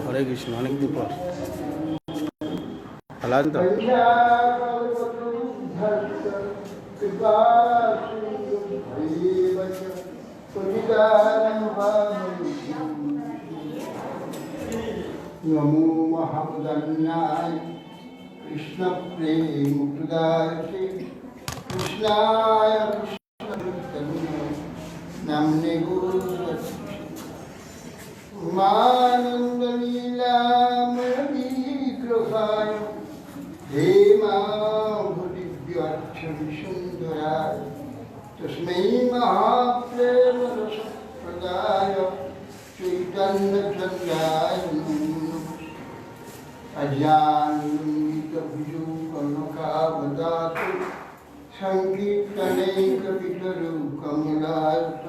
হরে কৃষ্ণ, অনেক দিন পর ভালো আছেন তো? नमो महावदन्याय कृष्ण प्रेम प्रदाय कृष्णाय कृष्ण नमने गुरु मानंद लीलामय विग्रहाय हेमाभुदिव्याक्ष विसुंदराय तस्मै महाप्रेम रस प्रदाय चैतन्य चंद्राय अज्ञानविदुः कनकावदातु संकीर्तनैकपितरौ कमलायत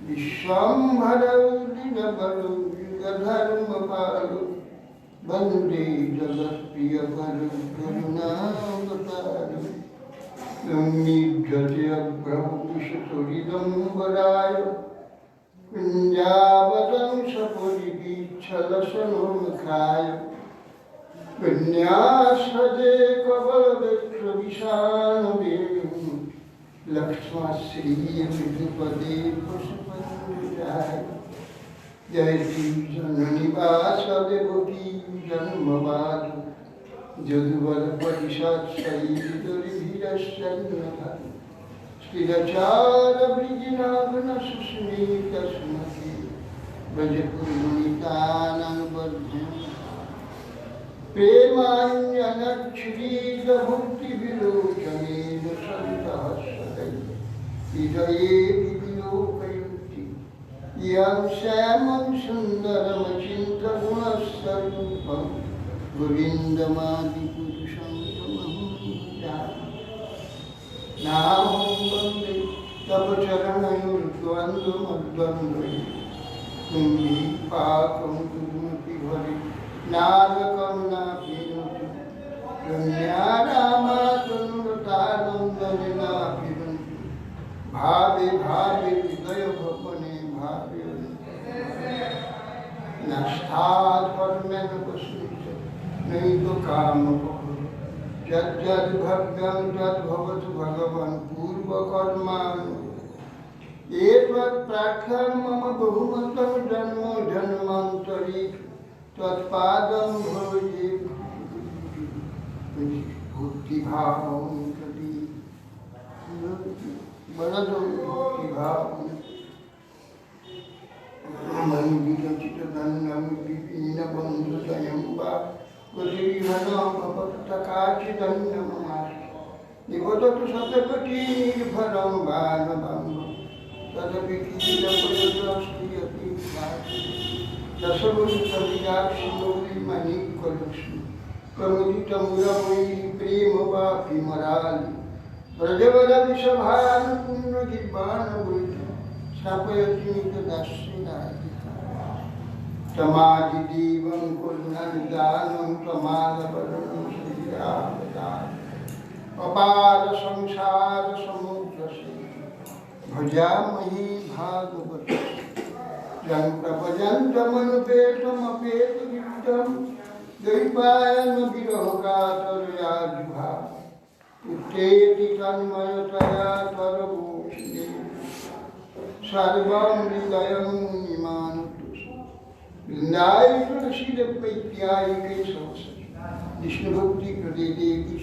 विश्वम्भरौ दिनबलौ युगधर्मपालौ वन्दे जगत्प्रियकरौ करुणावतारौ ब्रह्मविशतुरिदम्बराय कुञ्जावदंशपुरिगीच्छलसनोमुखाय विन्यासदे कवलदक्षविशालदेवं लक्ष्मश्रीविधुपदे पशुपतिजाय जय श्रीजननिवासदेवकी जन्मवाद जदुवरपरिषत्सैदुर्भिरश्चन्द्रः स्थिरचारवृजिनागनसुस्मितस्मृति व्रजपुरमुनितानां प्रेमान्यनच्छ्रीदभुक्तिविलोचनेन सन्तः सदैव हृदये विलोकयन्ति यं श्यामं सुन्दरमचिन्त्यगुणस्वरूपं गोविन्दमादिपुरुषं तमहं जाने नाहं वन्दे तव चरणयोर्द्वन्द्वमद्वन्द्वै कुम्भीपाकं कुर्मपि हरे नारकं नाभिनोति पुण्यारामातुरतानन्दनिनाभिनन्ति भावे भावे हृदयभवने भावे नष्टाधर्मेण वसुच नैव कामपरो यद्यद्भव्यं तद्भवतु भगवन् पूर्वकर्माणि एतत्प्रार्थ्यं मम बहुमतं जन्म जन्मान्तरे तत्पादं भजे भक्तिभावं कति वरदो भक्तिभावं मन्दिरचितदन्नं विपिनबन्धुदयं वा गतिर्घनमभक्तकाचिदन्नममासि निवदतु शतकोटिनिर्भरं बाणवं तदपि किञ्चिदपयदस्ति अपि दशगुरुकविदाक्षिणोरिमणिकलक्ष्मी प्रमुदितमुरमयी प्रेमवापिमरालि व्रजवरविषभानुपुण्यगिर्वाणवृद्धि स्थापयति निजदास्यनादिता तमादिदेवं कुर्वन्दानं तमालवरणं श्रीरामदानं अपार संसार समुद्रसे भजामहि भागवतं यं प्रभजन्तमनुपेतमपेतयुक्तं द्वैपायनविरहकातरयाजुभाव उत्थेति तन्मयतया तरवोषिणे सर्वं हृदयं निमानतु वृन्दाय तुलसीदेवैत्याय केशवसति विष्णुभक्तिकृते देवी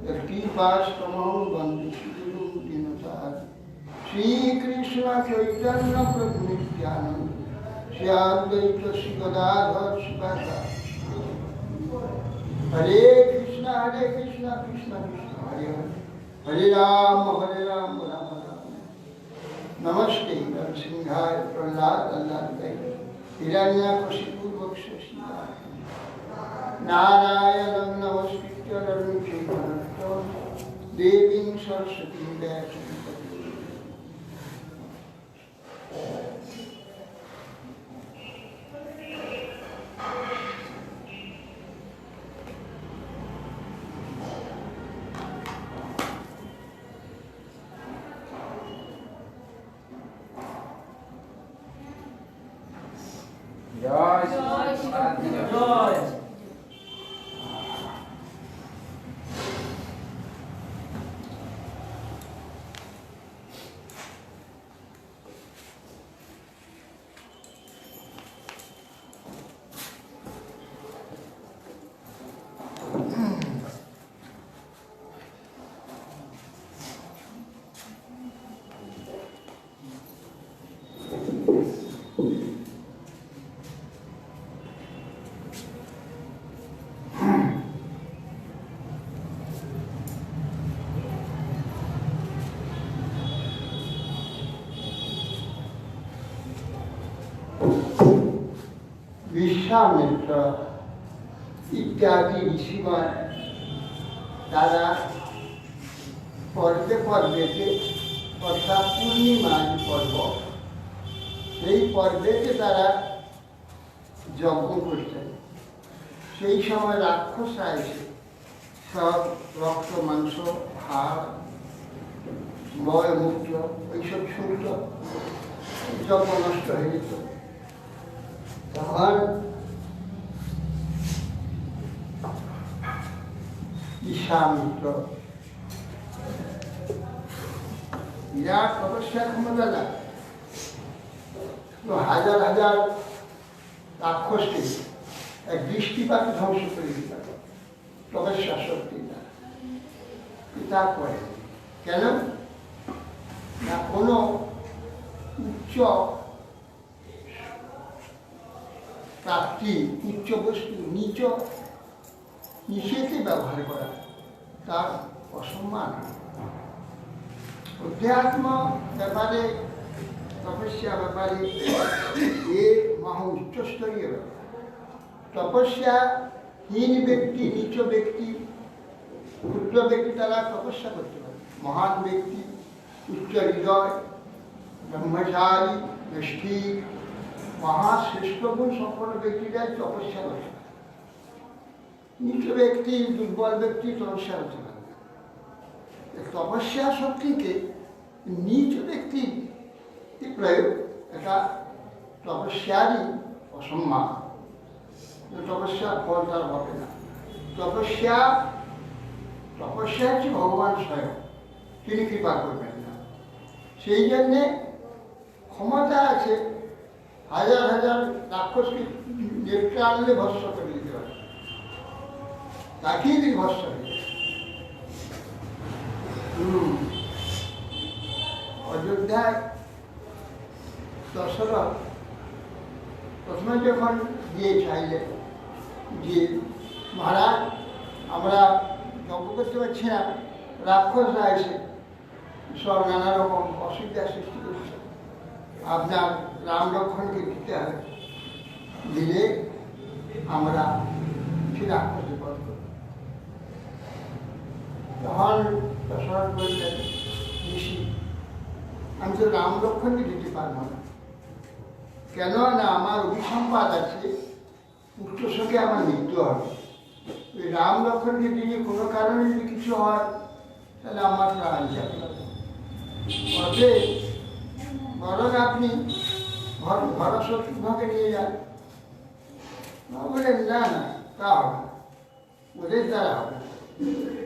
यष्टिपास्तमं वन्दे श्रीगुरुं दीनतारिणं श्रीकृष्ण चैतन्य प्रभु नित्यानंद श्री अद्वैत श्री गदाधर शिवासादि हरे कृष्ण कृष्ण कृष्ण हरे हरे हरे राम राम राम नमस्ते नरसिंहाय प्रहलाद हिरण्यकशिपु वक्ष नारायणं नमस्कृत्य नरं चैव नरोत्तमं देवीं सरस्वतीं व्यासं জয় জয় বিশ্বামিত্র ইত্যাদি ঋষিগণ তারা পর্বে পর্বেতে অর্থাৎ পূর্ণিমার পর্ব সেই পর্বেতে তারা যজ্ঞ করতেন। সেই সময় রাক্ষসরা এসে সব রক্ত মাংস হাড় মলমূত্র এইসব ছুটত, যজ্ঞ নষ্ট হয়ে যেত। তখন বিশ্বামিত্র বিরাট তপস্যার ক্ষমতা না, তো হাজার হাজার রাক্ষসকে এক দৃষ্টিপাত ধ্বংস করে দিতে তপস্যা শক্তি না। তা করে কেন না, কোনো উচ্চ প্রাপ্তি উচ্চ বস্তু নিচেতে ব্যবহার করা তার অসম্মান। অধ্যাত্ম ব্যাপারে তপস্যা ব্যাপারে এ মহা উচ্চস্তরীয় ব্যাপার। তপস্যাহীন ব্যক্তি, নিচ ব্যক্তি, ক্ষুদ্র ব্যক্তি তারা তপস্যা করতে পারে। মহান ব্যক্তি, উচ্চ হৃদয়, ব্রহ্মচারী, নিষ্ঠিক, মহাশ্রেষ্ঠ গুণ সম্পন্ন ব্যক্তিরাই তপস্যা করতে পারে। নিচ ব্যক্তি, দুর্বল ব্যক্তি তপস্যা করতে পারে। তপস্যা শক্তিকে নিচ ব্যক্তির প্রয়োগ, এটা তপস্যারই অসম্মান। তপস্যার ফল তার হবে না। তপস্যা হচ্ছে ভগবান স্বয়ং, তিনি কৃপা করবেন না। সেই জন্যে ক্ষমতা আছে হাজার হাজার রাক্ষসকে নেত্রে আনলে ভস্ম করে দিতে পারে, তাকেই তিনি ভস্ম হয়ে যায়। অযোধ্যায় দশরথ প্রথমে যখন গিয়ে চাইলেন যে মহারাজ আমরা যজ্ঞ করতে পারছি না, রাক্ষসরা এসে সব নানা রকম অসুবিধার সৃষ্টি করছে, আপনার রাম লক্ষ্মণকে দিতে হবে, দিলে আমরা সে রাক্ষসে বধ করব। তখন দশরথ বললেন, ঋষি আমি তো রাম লক্ষ্মণকে দিতে পারব না, কেন না আমার অভিসম্পাদ আছে, পুত্র সঙ্গে আমার মৃত্যু হবে। ওই রাম লক্ষ্মণকে দিয়ে কোনো কারণে যদি কিছু হয় তাহলে আমার প্রাণ যাবে। অতএব বরং আপনি ঘর শত্রুঘ্নকে নিয়ে যান। বলেন না না, তা হবে না, ওদের দ্বারা হবে,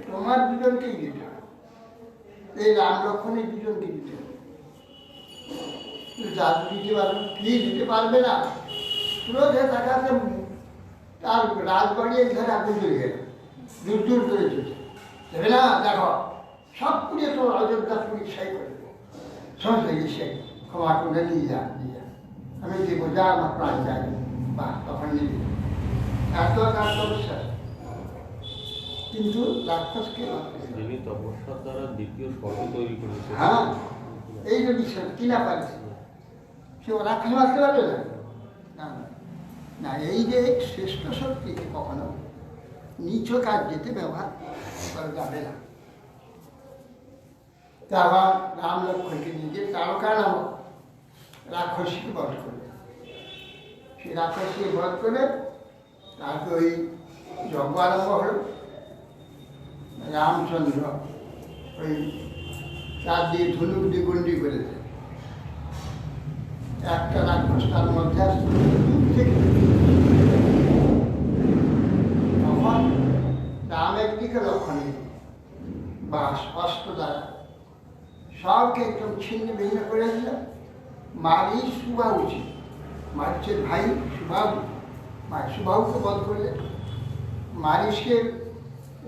তোমার দুজনকেই দিতে হবে। এই রাম লক্ষ্মণের দুজনকে দিতে হবে। জাদু দিতে পারবে কি দিতে পারবে না, ক্রোধে তাকাতে তার রাজবাড়ি এখানে আগুন চলে গেল, দূর দূর করে চলছে। দেবে না, দেখো সব পুড়িয়ে তোমার অযোধ্যা পুরী সাই করে দেবো, সমস্ত সেই ক্ষমা করে নিয়ে যান, আমি দেবো, যা আমার প্রাণ যায়। বা তখন নিয়ে এত তার তপস্যা, কিন্তু রাক্ষসকে তপস্যার দ্বারা দ্বিতীয় স্বর্গ তৈরি করেছে। হ্যাঁ, এই যে বিষয় কিনা পারছে সে রাক্ষস মারতে পারবে না। না না, এই যে শ্রেষ্ঠ শক্তিকে কখনো নিচ কার্যেতে ব্যবহার করা যাবে না। তারপর রাম লক্ষ্মণকে নিজে তারকা নামক রাক্ষসীকে বধ করবে। সেই রাক্ষসীকে বধ করে তারপরে ওই যজ্ঞ আরম্ভ হল। রামচন্দ্র ওই তার দিয়ে ধনুক দিয়ে গন্ডি করেছে। একটা রাক্ষস তার মধ্যে আসছে, দূর থেকে সবকে একদম ছিন্ন ভিন্ন করে দিলাম। মারি সুবাহু ছিল, মারিচের ভাই সুবাহু, সুবাহুকে বধ করলেন। মারিচকে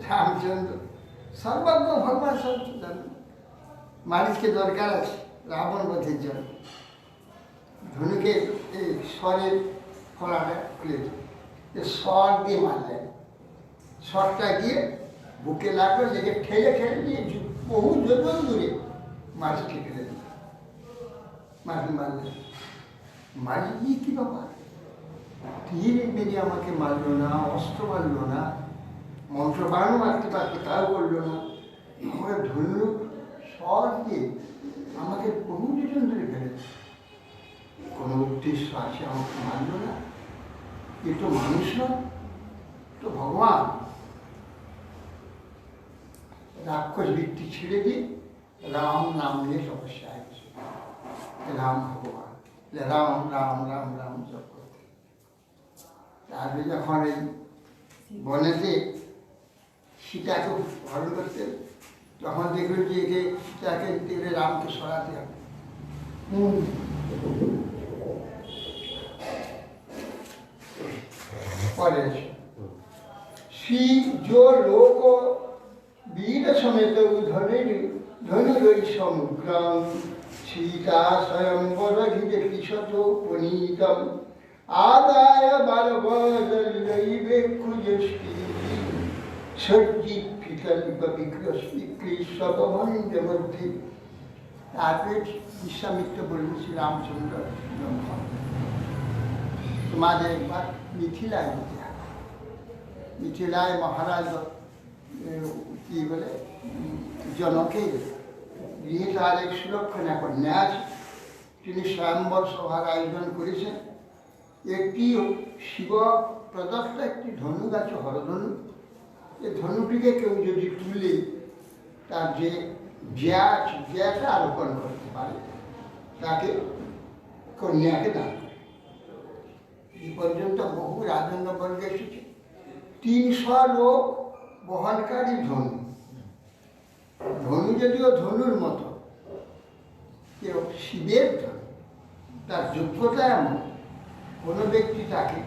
রামচন্দ্র সর্বজ্ঞ ভগবান সব জানেন। মারিচকে দরকার আছে রাবণ বধের জন্য। ধনুকে এই স্বরের কলাটা খুলে স্বর দিয়ে মারলেন। স্বরটা গিয়ে বুকে লাগলো, লেগে ঠেলে ঠেলে দিয়ে বহু যোজন দূরে মারিচকে ফেলে দিল। মারলেন। মারি কি বাবা, তীর মেরে আমাকে মারলো না, অস্ত্র মারলো না, মন্ত্রবাণও মারতে পারতো তাও করলো না, আমার ধনু স্বর দিয়ে আমাকে বহু যোজন ধরে ফেলেছে। কোনো উদ্দেশ্য আছে, আমাকে মানল না। এ তো মানুষ না, তো ভগবান। রাক্ষস বৃত্তি ছেড়ে দিয়ে রাম নাম নিয়ে তপস্যা হয়েছে। রাম ভগবান, রাম রাম রাম রাম জপ করতে। তারপরে যখন এই বনেতে সীতাকে হরণ করতে, তখন দেখলেন যে একে সীতাকে তেলে রামকে সরাতে হবে। পরে শ্রী जो लोक वीर समेत धनुरई समुग्रम सीता स्वयंवर घिरे किशत पुनीतम आदाय बालवदलैवे खुजस्ति सज्जित फितलिप विकृष्वपमंड मध्य। তারপরে বিশ্বামিত্র বললেন শ্রী রামচন্দ্র, তোমাদের একবার মিথিলায় যেতে হবে। মিথিলায় মহারাজ কি বলে জনকের গৃহে তার এক সুলক্ষণা কন্যা আছে, তিনি স্বয়ম্বর সভার আয়োজন করেছেন। একটি শিব প্রদত্ত একটি ধনুক আছে, হরধনু। এই ধনুটিকে কেউ যদি তুলে তার যে জ্যাটা আরোপণ করতে পারে তাকে কন্যাকে দান করে। এই পর্যন্ত বহু রাজন্যবর্গ এসেছে। 300 লোক বহনকারী ধনু। ধনু যদিও ধনুর মতো, কেউ শিবের ধনু। তার যোগ্যতা এমন, কোনো ব্যক্তি তাকে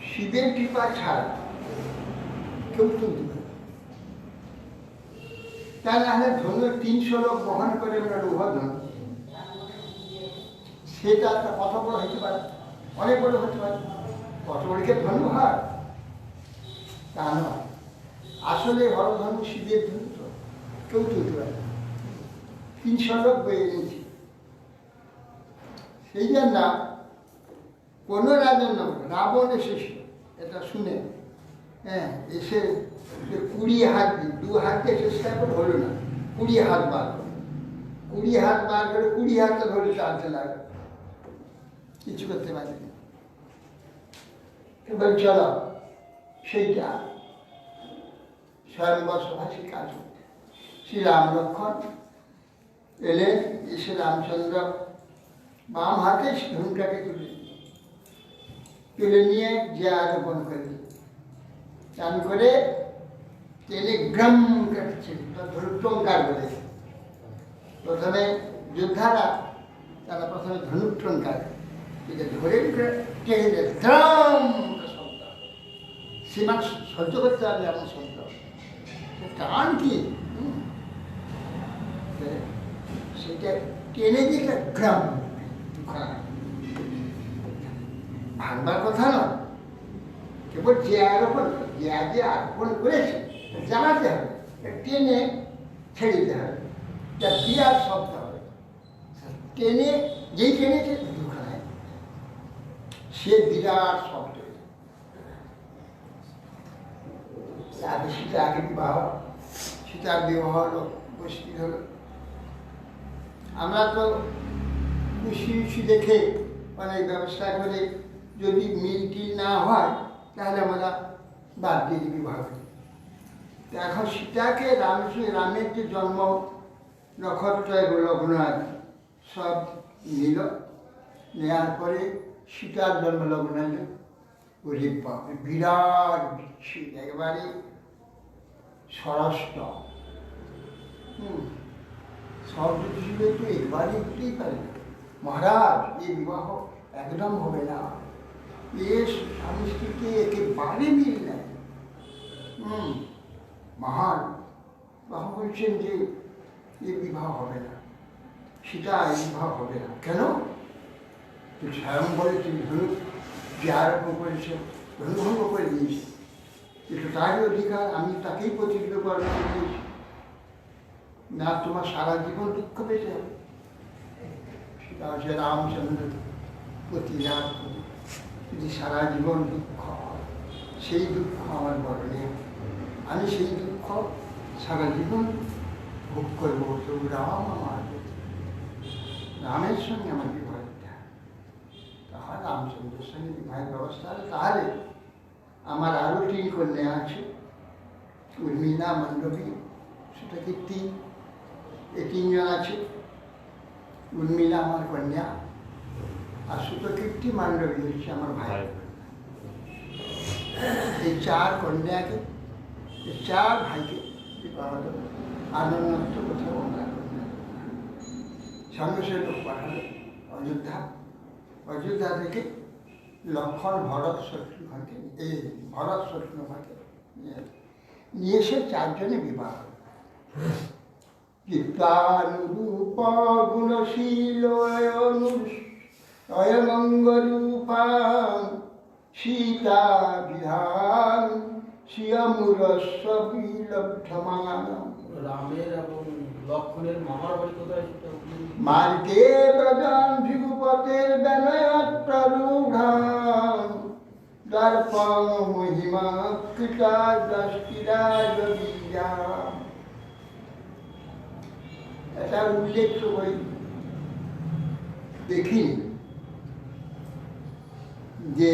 শিবের কৃপা ছাড়া কেউ তুলতে পারে। তা না হলে ধনুর 300 লোক বহন করে আমরা লোহা ধনু, সেটা কত বড় হতে পারে, অনেক বড় হতে পারে। কত বড়কে ধনু হয় তা নয়। আসলে হরধনু শিবের ধনু, তো কেউ তুলতে পারে। 300 লোক বয়ে এনেছি। সেই জন্য কোন রাজার নাম রাবণ এসেছিল, এটা শুনে এসে 20 হাত দিয়ে 2 হাত দিয়ে চেষ্টা করে হলো না, 20 হাত বার করে 20 হাত বার করে 20 হাতটা ধরে টানতে লাগলো, কিছু করতে পারেনি। এবার চলো সেইটা স্বয়ংবর সভা সে কাজ করতে। শ্রী রাম লক্ষ্মণ এলেন, এসে রামচন্দ্র বাম হাতে ধনুটাকে তুলে নিয়ে যে আরোপণ করে চান করে তেলে গ্রাম কাটছে, ধনুটঙ্কার বলে। প্রথমে যোদ্ধারা তারা প্রথমে ধনুটঙ্কার ধরে টেনে দ্রাম শব্দ, সীমা সহ্য করতে হবে এমন শব্দ। টান কি সেটা টেনে দিয়ে গ্রাম ভাঙবার কথা নয়, কেবল যে আরোপণ যে আরোপণ করেছে জানাতে হবে, টেনে ছেড়ে দিতে হবে, যা বিরাট শব্দ হবে। টেনে যেই টেনেছে দুখানায় সে বিরাট শব্দ। তাকে সীতাকে বিবাহ, সীতার বিবাহ হলো, উপস্থিত হলো। আমরা তো খুশি দেখে অনেক ব্যবস্থা করে, যদি মিল না হয় তাহলে আমরা বাদ দিয়ে বিবাহ করি। এখন সীতাকে রামের যে জন্ম নক্ষত্র লগ্ন সব নিল, নেওয়ার পরে সীতার জন্ম লগ্ন নিল। ওরে বাপরে, বিরাট বিচ্ছিন্ন, একেবারে ষড়ষ্ট। সব জ্যোতিষীরা তো একবারই উঠতেই পারে না। মহারাজ, এই বিবাহ একদম হবে না, এ স্বামী স্ত্রীকে একেবারে মিল নেয়। মহান বাবা বলছেন যে এ বিবাহ হবে না, সেটা এই বিবাহ হবে না। কেন? তো স্বয়ং বলে তিনি ধনুক যে আরম্ভ করেছে, ধনুভঙ্গ করে দিয়েছে, এটা তারই অধিকার, আমি তাকেই প্রতিষ্ঠিত করে দিয়েছি। না তোমার সারা জীবন দুঃখ পেতে হবে। সেটা হচ্ছে রামচন্দ্র প্রতিলাভ করে যদি সারা জীবন দুঃখ হয়, সেই দুঃখ আমার বড় নেই, আমি সেই দুঃখ সারা জীবন ভোগ করবো। তো রাম আমার, রামের সঙ্গে আমার বিবাহ দিতে হয়। তাহলে রামচন্দ্রের সঙ্গে বিবাহের ব্যবস্থা হলে তাহলে আমার আরও 3 কন্যা আছে, উর্মিলা, মণ্ডবী, সুতকীর্তি, এই 3 জন আছে। উর্মিলা আমার কন্যা, আর সুতকীর্তি, মান্ডবী হচ্ছে আমার ভাই। এই 4 কন্যাকে, এই 4 ভাইকে বিবাহ দেবো। আনন্দ কোথাও আমরা কন্যা সঙ্গে সে লোক পাঠালো অযোধ্যা। অযোধ্যা থেকে লক্ষণ, ভরত, শত্রুঘ্নকে, এই ভরত শত্রুঘ্নকে নিয়ে এসে 4 জনে বিবাহ। চিত্তানুরূপ গুণশীল অয়মঙ্গরূপা সীতা বিধান শিয়মুরস্ব বিলব্ধমান। রামের এবং লক্ষণের মামার বাড়ি কোথায়? মার্গে ব্রজান ভৃগুপতের বেনয়ত্ররূঢ়ান দর্পং মহিমা কৃতা দষ্টিরাজ বীজাম। এটা উল্লেখ করি দেখি যে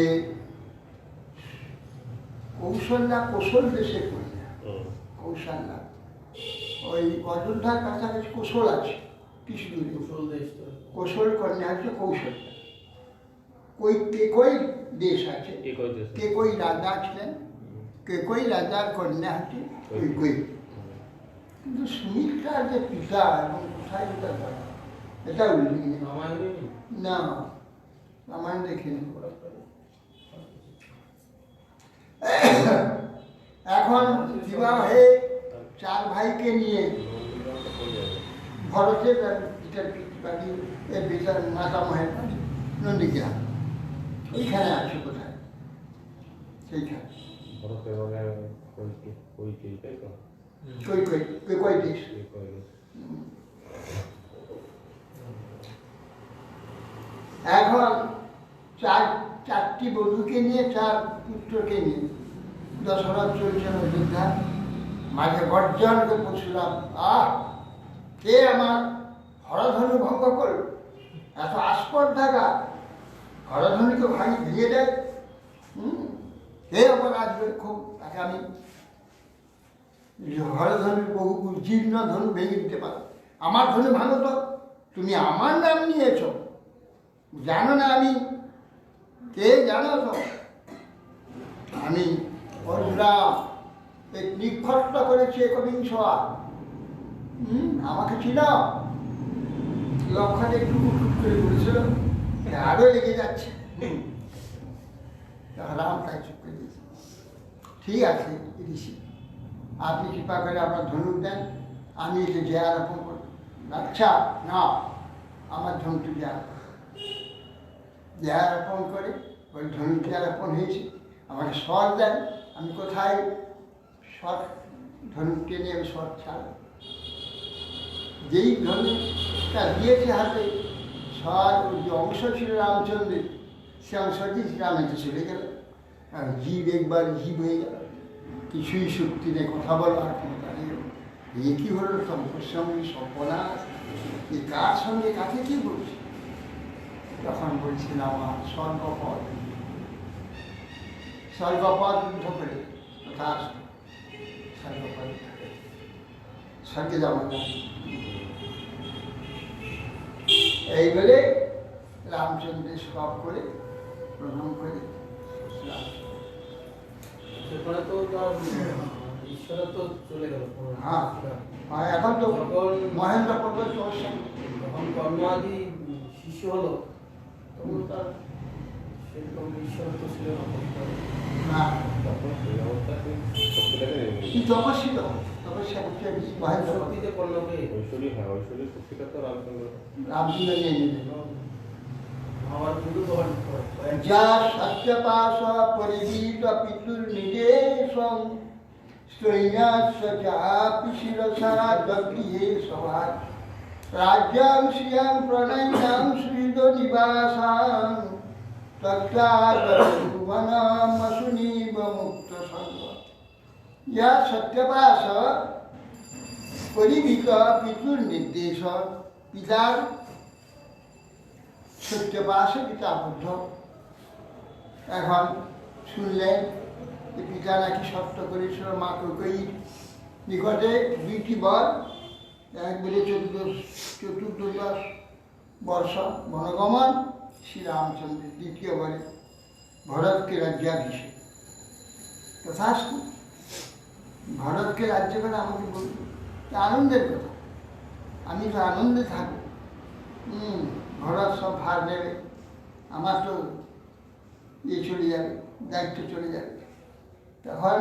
কৌশল্যা কোশল দেশে কন্যা। কৌশল্যা ওই অযোধ্যার কাছাকাছি কোশল আছে, কিছু দূরে। কুশল দেশ তো। কোশল কন্যা হচ্ছে কৌশল্যা। কেকই দেশ আছে, কেকই রাজা ছিলেন, কেকই রাজার কন্যা হচ্ছে কৈকেয়ী। কিন্তু সুমিত্রার যে পিতা এবং কোথায় যেটা করে এটা উল্লেখ নেই। না, রামায়ণ দেখিনি। এখন বিবাহ হয়ে 4 ভাইকে নিয়ে ভরতের পিতার বাড়ি, এর পিতার মাতামহের বাড়ি নন্দীগ্রাম, ওইখানে আছে কোথায়, সেইখানে কৈকেয়ী দেশ। এখন 4টি বধূকে নিয়ে, 4 পুত্রকে নিয়ে দশরথ চলছেন অযোধ্যা। মাঝে গর্জনকে পড়ছিলাম, কে আমার হরধনু ভঙ্গ করল, এত আস্পর্ধাঘাত, হরধনুকে ভেঙে দেয়। কে অপরাধ করে, খুব তাকে আমি হরধনুর বহু জীর্ণ ধনু ভেঙে দিতে পারো। আমার ধনু ভাঙো তো, তুমি আমার নাম নিয়েছ, জানো না আমি কে, জানো তো আমি পরশুরাম, নিক্ষত্র করেছি 1বিংশ। আমাকে ছিল লক্ষণ একটু টুক করে বলেছিল, আরও লেগে যাচ্ছে। রাম তাই চুপ করে দিয়েছে। ঠিক আছে ঋষি, আপনি কৃপা করে আপনার ধনুক দেন, আমি এসে জয়া রোপণ করব। আচ্ছা না, আমার ধনুকটি জয়া রোপণ করে ওই ধনুক জয়া রোপণ হয়েছে, আমাকে স্বর দেন। আমি কোথায় স্বর, ধনুক টেনে আমি স্বর ছাড়। যেই ধনুকটা দিয়েছে হাতে, স্বর যে অংশ ছিল রামচন্দ্রের, সে অংশটি রামেতে চলে গেল, আর জীব একবার জীব হয়ে গেল, কিছুই শক্তি নেই, কথা বলার ক্ষমতা নেই। এ কি হলো সঙ্গে সর্বনাশ, এ কার সঙ্গে কাকে কি বলছে? তখন বলছিলাম আমার স্বর্গপথ, স্বর্গপথ যুদ্ধ করে তার স্বর্গপথ স্বর্গে যাওয়া যায়। এই বলে রামচন্দ্রের সব করে প্রণাম করে সেখানে তো তার সেটা তো চলে গেল পুরো। হ্যাঁ আর এখন তো যখন মহেন্দ্র পর্বত সমস্যা যখন কর্মাদি শিষ্য হলো তখন তার সেরকম ঈশ্বর তো ছিল না। না তখন সেই অবস্থাতে শক্তিটাকে কি তপস্বী তো তপস্যা করছে মহেন্দ্র পর্বত। শক্তিতে কর্ণকে ঐশ্বরী, হ্যাঁ ঐশ্বরী শক্তিটা তো রামচন্দ্র। রামচন্দ্র নিয়ে নিলেন আমার পুরো দোকান যা সত্যপাশ পরিবীত পিতুর নিদেশং স্ত্রৈনাস্য চাপি শিরসা দগ্রিয়ে সভার রাজ্যাং শ্রিয়াং প্রণয়নাং শ্রীদ নিবাসাং তত্ত্বাবনমসুনীব মুক্ত সঙ্গ যা সত্যপাশ পরিবীত পিতুর নির্দেশ পিতার সত্যপাশে পিতা আবদ্ধ। এখন শুনলেন যে পিতা নাকি সত্য করেছিল মা কৈকেয়ীর নিকটে দুইটি বর, এক বলে চতুর্দশ বর্ষ বনগমন শ্রীরামচন্দ্রের, দ্বিতীয় বলে ভরতকে রাজ্যাভিষেক। তথাস্তু ভরতকে রাজ্য করে আমাকে বলল আনন্দের কথা, আমি তো আনন্দে থাকবো। ভরত সব ভার নেবে, আমার তো চলে যাবে, দায়িত্ব চলে যাবে। তখন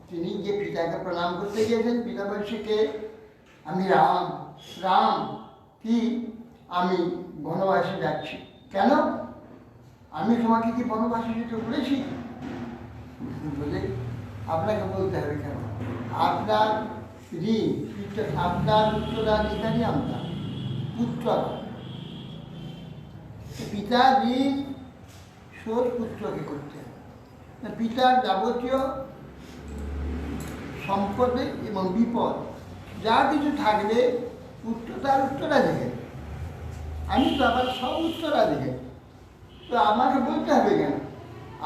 তিনি যে পিতাকে প্রণাম করতে গিয়েছেন, পিতা বলছে কে? আমি রাম। রাম কি? আমি বনবাসে যাচ্ছি। কেন? আমি তোমাকে কি বনবাসে যেতে বলেছি? বলে আপনাকে বলতে হবে কেন? আপনার ঋণ, আপনার উত্তরাধিকারী আমরা পুত্র, পিতার ঋণ শোধ পুত্রকে করতে হবে। পিতার যাবতীয় সম্পদে এবং বিপদ যা কিছু থাকবে পুত্র তার উত্তরাধিকারী, আমি তো আবার সব উত্তরাধিকারী। তো আমাকে বলতে হবে কেন?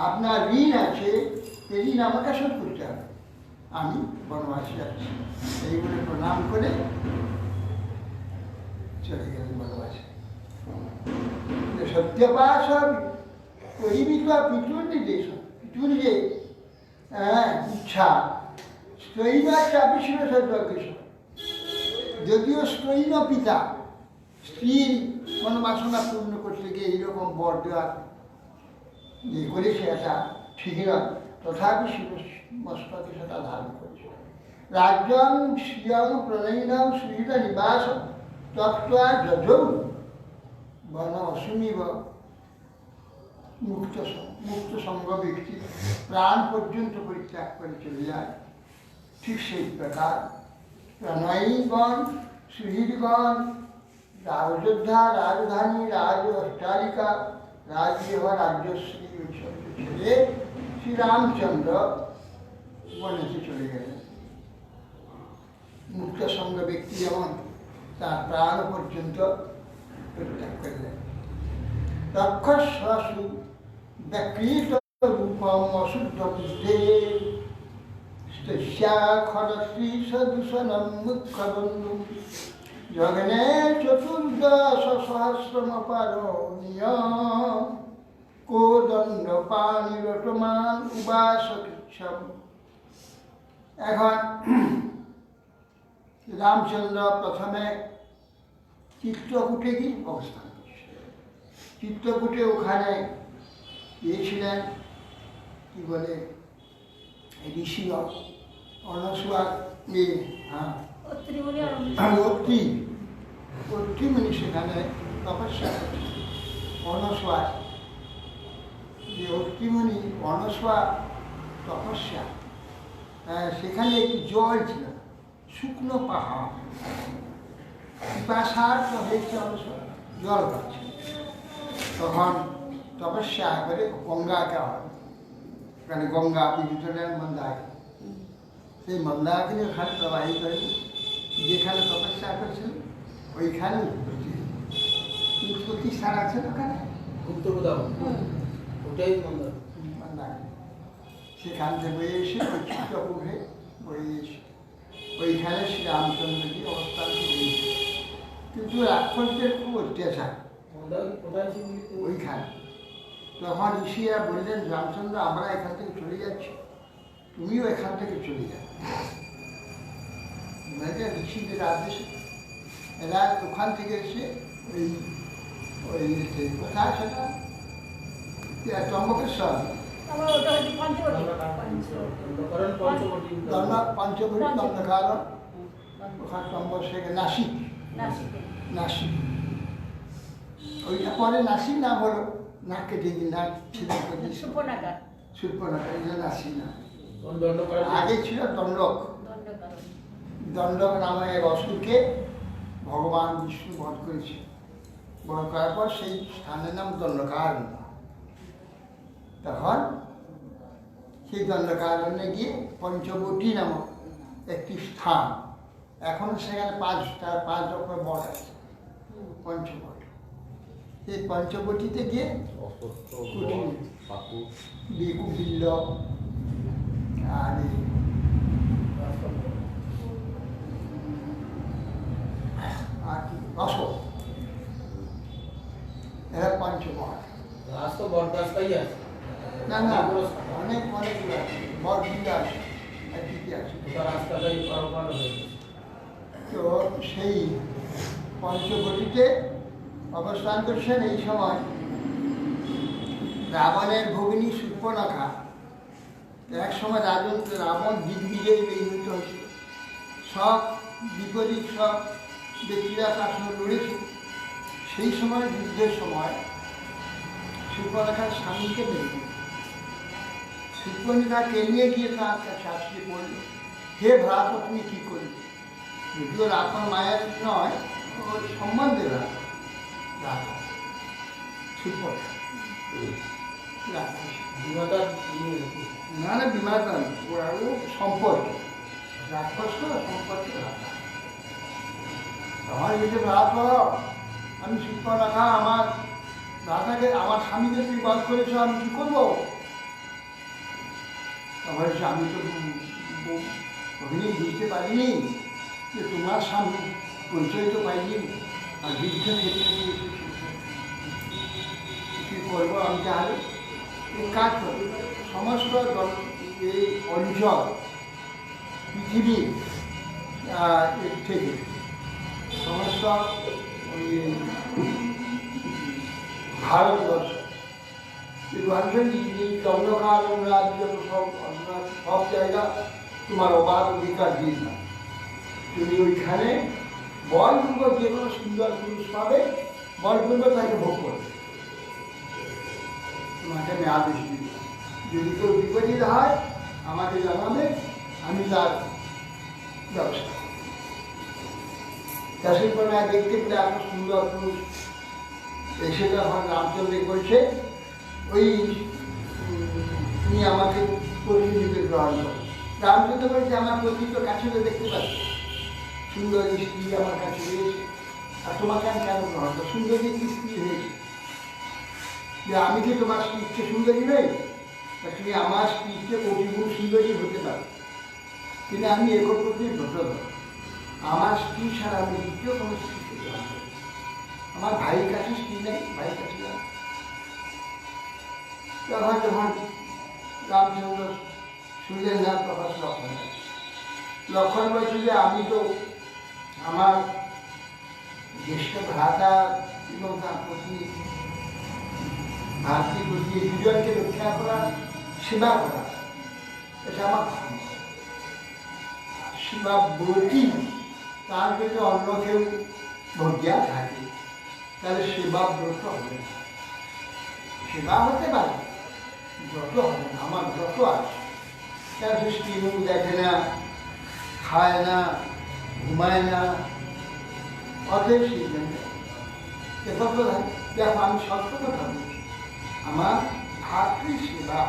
আপনার ঋণ আছে, সেই ঋণ আমাকে শোধ করতে হবে। আমি বনবাসে যাচ্ছি, এই বলে প্রণাম করে চলে গেলেন বনবাসে। সত্যপাশ পরিমিত পিতুর নির্দেশ, পিতুর যে ইচ্ছা স্ত্রৈণা চাপি ছিল সর্বকৃষ্ণ। যদিও স্ত্রৈণ পিতা স্ত্রীর মনোবাসনা পূর্ণ করতে গিয়ে এইরকম বর দেওয়ার যে করেছে এটা ঠিক নয়, তথাপি শিব মস্তকে সেটা ধারণ করেছে। রাজ্যং শ্রিয়ং প্রণয়িনাং শ্রীর নিবাস তত্ত্বা যজৌ বন অসুমিব মুক্ত সঙ্গ ব্যক্তি প্রাণ পর্যন্ত পরিত্যাগ করে চলে যায়। ঠিক সেই প্রকার প্রণয়ীগণ সুহৃদগণ অযোধ্যা রাজধানী রাজ অট্টালিকা রাজগৃহ রাজ্যশ্রী ছেড়ে শ্রীরামচন্দ্র বনেতে চলে গেলেন। মুক্ত সঙ্গ ব্যক্তি যেমন তার প্রাণ পর্যন্ত পরিত্যাগ করলেন। রক্ষস্বসু ব্যাকৃত রূপম অশুদ্ধ বুদ্ধে স্তস্যাখরশ্রী সদূষণম মুখ্যবন্ধু জগনে চতুর্দশ সহস্রমপারণীয় কোদণ্ড পানিরটমান উবাসকৃচ্ছম। এখন রামচন্দ্র প্রথমে চিত্রকূটে গিয়ে অবস্থান করছে। চিত্রকূটে ওখানে গিয়েছিলেন কি বলে ঋষি অনসুয়া অত্রিমুনি সেখানে তপস্যা করছে। অনসুয়া যে অত্রিমুনি অনসুয়া তপস্যা, সেখানে একটি জল ছিল, শুকনো পাহাড়, পিপাসার্থ হয়েছে অনসুয়া, জল পাচ্ছে। তখন তপস্যা করে গঙ্গাকে হয়, ওখানে গঙ্গা বিভূষণের মন্দার, সেই মন্দাকিনী ওখানে প্রবাহিত হয়েছে। যেখানে তপস্যা করছিল ওইখানে উৎপত্তি স্থান আছে ওখানে ওটাই মন্দার। সেখান থেকে বয়ে এসে ওই চিত্রকূটে বয়ে এসে ওইখানে শ্রীরামচন্দ্রজি অবস্থান করেছে। কিন্তু রাক্ষসদের খুব অত্যাচার ওইখানে। তখন ঋষিরা বললেন রামচন্দ্র আমরা এখান থেকে চলে যাচ্ছি, তুমিও এখান থেকে চলে যাও। ঋষিদের আদেশে এরা ওখান থেকে এসে ওই ওই কোথায় সেটা চম্বকেশ্বর পঞ্চবটি দণ্ডকারণ, ওখানে চম্বক থেকে নাসিক, নাসিক ওইটা পরে নাসিক নাম হলো, নাক কেটে দিন, নাক ছিলেন সুর্পনাখা, এটা নাসিক না, আগে ছিল দণ্ডক। দণ্ডক নামে এক অসুরকে ভগবান বিষ্ণু বধ করেছে, বধ করার পর সেই স্থানের নাম দণ্ডকারণ্য। তখন সেই দণ্ডকারণ্যে গিয়ে পঞ্চবটি নামক একটি স্থান, এখন সেখানে 5 রকমের বট আছে, পঞ্চবট। এই পঞ্চবটিতে গিয়ে বিল্ল আর কি অশোক, এরা পঞ্চবট। না না, অনেক বট বিল্ল আছে, তো সেই পঞ্চবটিতে অবস্থান করছেন। এই সময় রাবণের ভগিনী সুর্পনখা, এক সময় রাবণ দিগ্বিজয়ী নির্মিত হয়েছিল, সব বিপরীত সব ব্যক্তিরা তার সঙ্গে লড়েছে। সেই সময় যুদ্ধের সময় সুর্পনখার স্বামীকে মেরে সুর্পনখাকে নিয়ে গিয়ে তার কাছে আসলে বলল, হে ভ্রাত, তুমি কী করবে? যদিও রাবণ মায়ের নয়, ওর সম্বন্ধে রাবণ সুর্পনখা না না, বিমাতা ওরা সম্পর্ক, রাক্ষস সম্পর্ক। আমার এসে রাত করো, আমি সুর্পনখা, আমার রাজাকে, আমার স্বামীকে তুমি বধ করেছ, আমি কী করবো? আমার আমি তো ওখানে বুঝতে পারিনি যে তোমার স্বামী, পরিচয় তো পাইনি, আর যুদ্ধ ক্ষেত্রে কী করবো? আমি তাহলে এই কাজ করি, সমস্ত এই অঞ্চল পৃথিবী থেকে সমস্ত ভারতবর্ষ এই দণ্ডকারণ্য রাজ্য সব জায়গা তোমার অবাধ অধিকার দিয়ে না। তুমি ওইখানে বলপূর্ব যে কোনো সুন্দর পুরুষ পাবে, বলপূর্ব তাকে ভোগ করবে, তোমাকে আমি আদেশ দিব। যদি কেউ বিপরীত হয় আমাকে জানাবে, আমি তার ব্যবস্থা। চাষের পরে দেখতে পেলে এত সুন্দর পুরুষ এসে যখন রামচন্দ্র বলছে, ওই তুমি আমাকে প্রতিনিধিকে গ্রহণ করো। রামচন্দ্র বলছে, আমার প্রতিনিধি কাছে দেখতে পাচ্ছি, সুন্দরী স্ত্রী আমার কাছে রয়েছে, আর তোমাকে আমি কেন গ্রহণ করো? সুন্দরী কি স্ত্রী হয়েছে যে আমি কি তোমার স্ত্রীকে সুন্দরী নই? তুমি আমার স্ত্রীকে কোটিগুণ সুন্দরী হতে পারো, কিন্তু আমি একপ্রতি ব্রত, আমার স্ত্রী ছাড়া আমি দ্বিতীয় কোনো স্ত্রীকে গ্রহণ করি। আমার ভাইয়ের কাছে স্ত্রী নেই, ভাইয়ের কাছে তখন যখন রামচন্দ্র শুনলেন না, তখন লক্ষণ বলছে যে আমি তো আমার জ্যেষ্ঠ ভ্রাতা এবং তার প্রতি ভাতৃপ্রতি দুজনকে রক্ষা করা, সেবা করা, এটা আমার সেবা ব্রতী। তার যদি অন্য কেউ ভজ্ঞা থাকে তাহলে সেবা ব্রত হবে না, সেবা হতে পারে, ব্রত হবে না। আমার ব্রত আছে, তার সৃষ্টি মুখ দেখে না, খায় না, ঘুমায় না, অতএব সেই জন্য দেখো আমি সত্য কথা বলছি, আমার ভাতৃ সেবা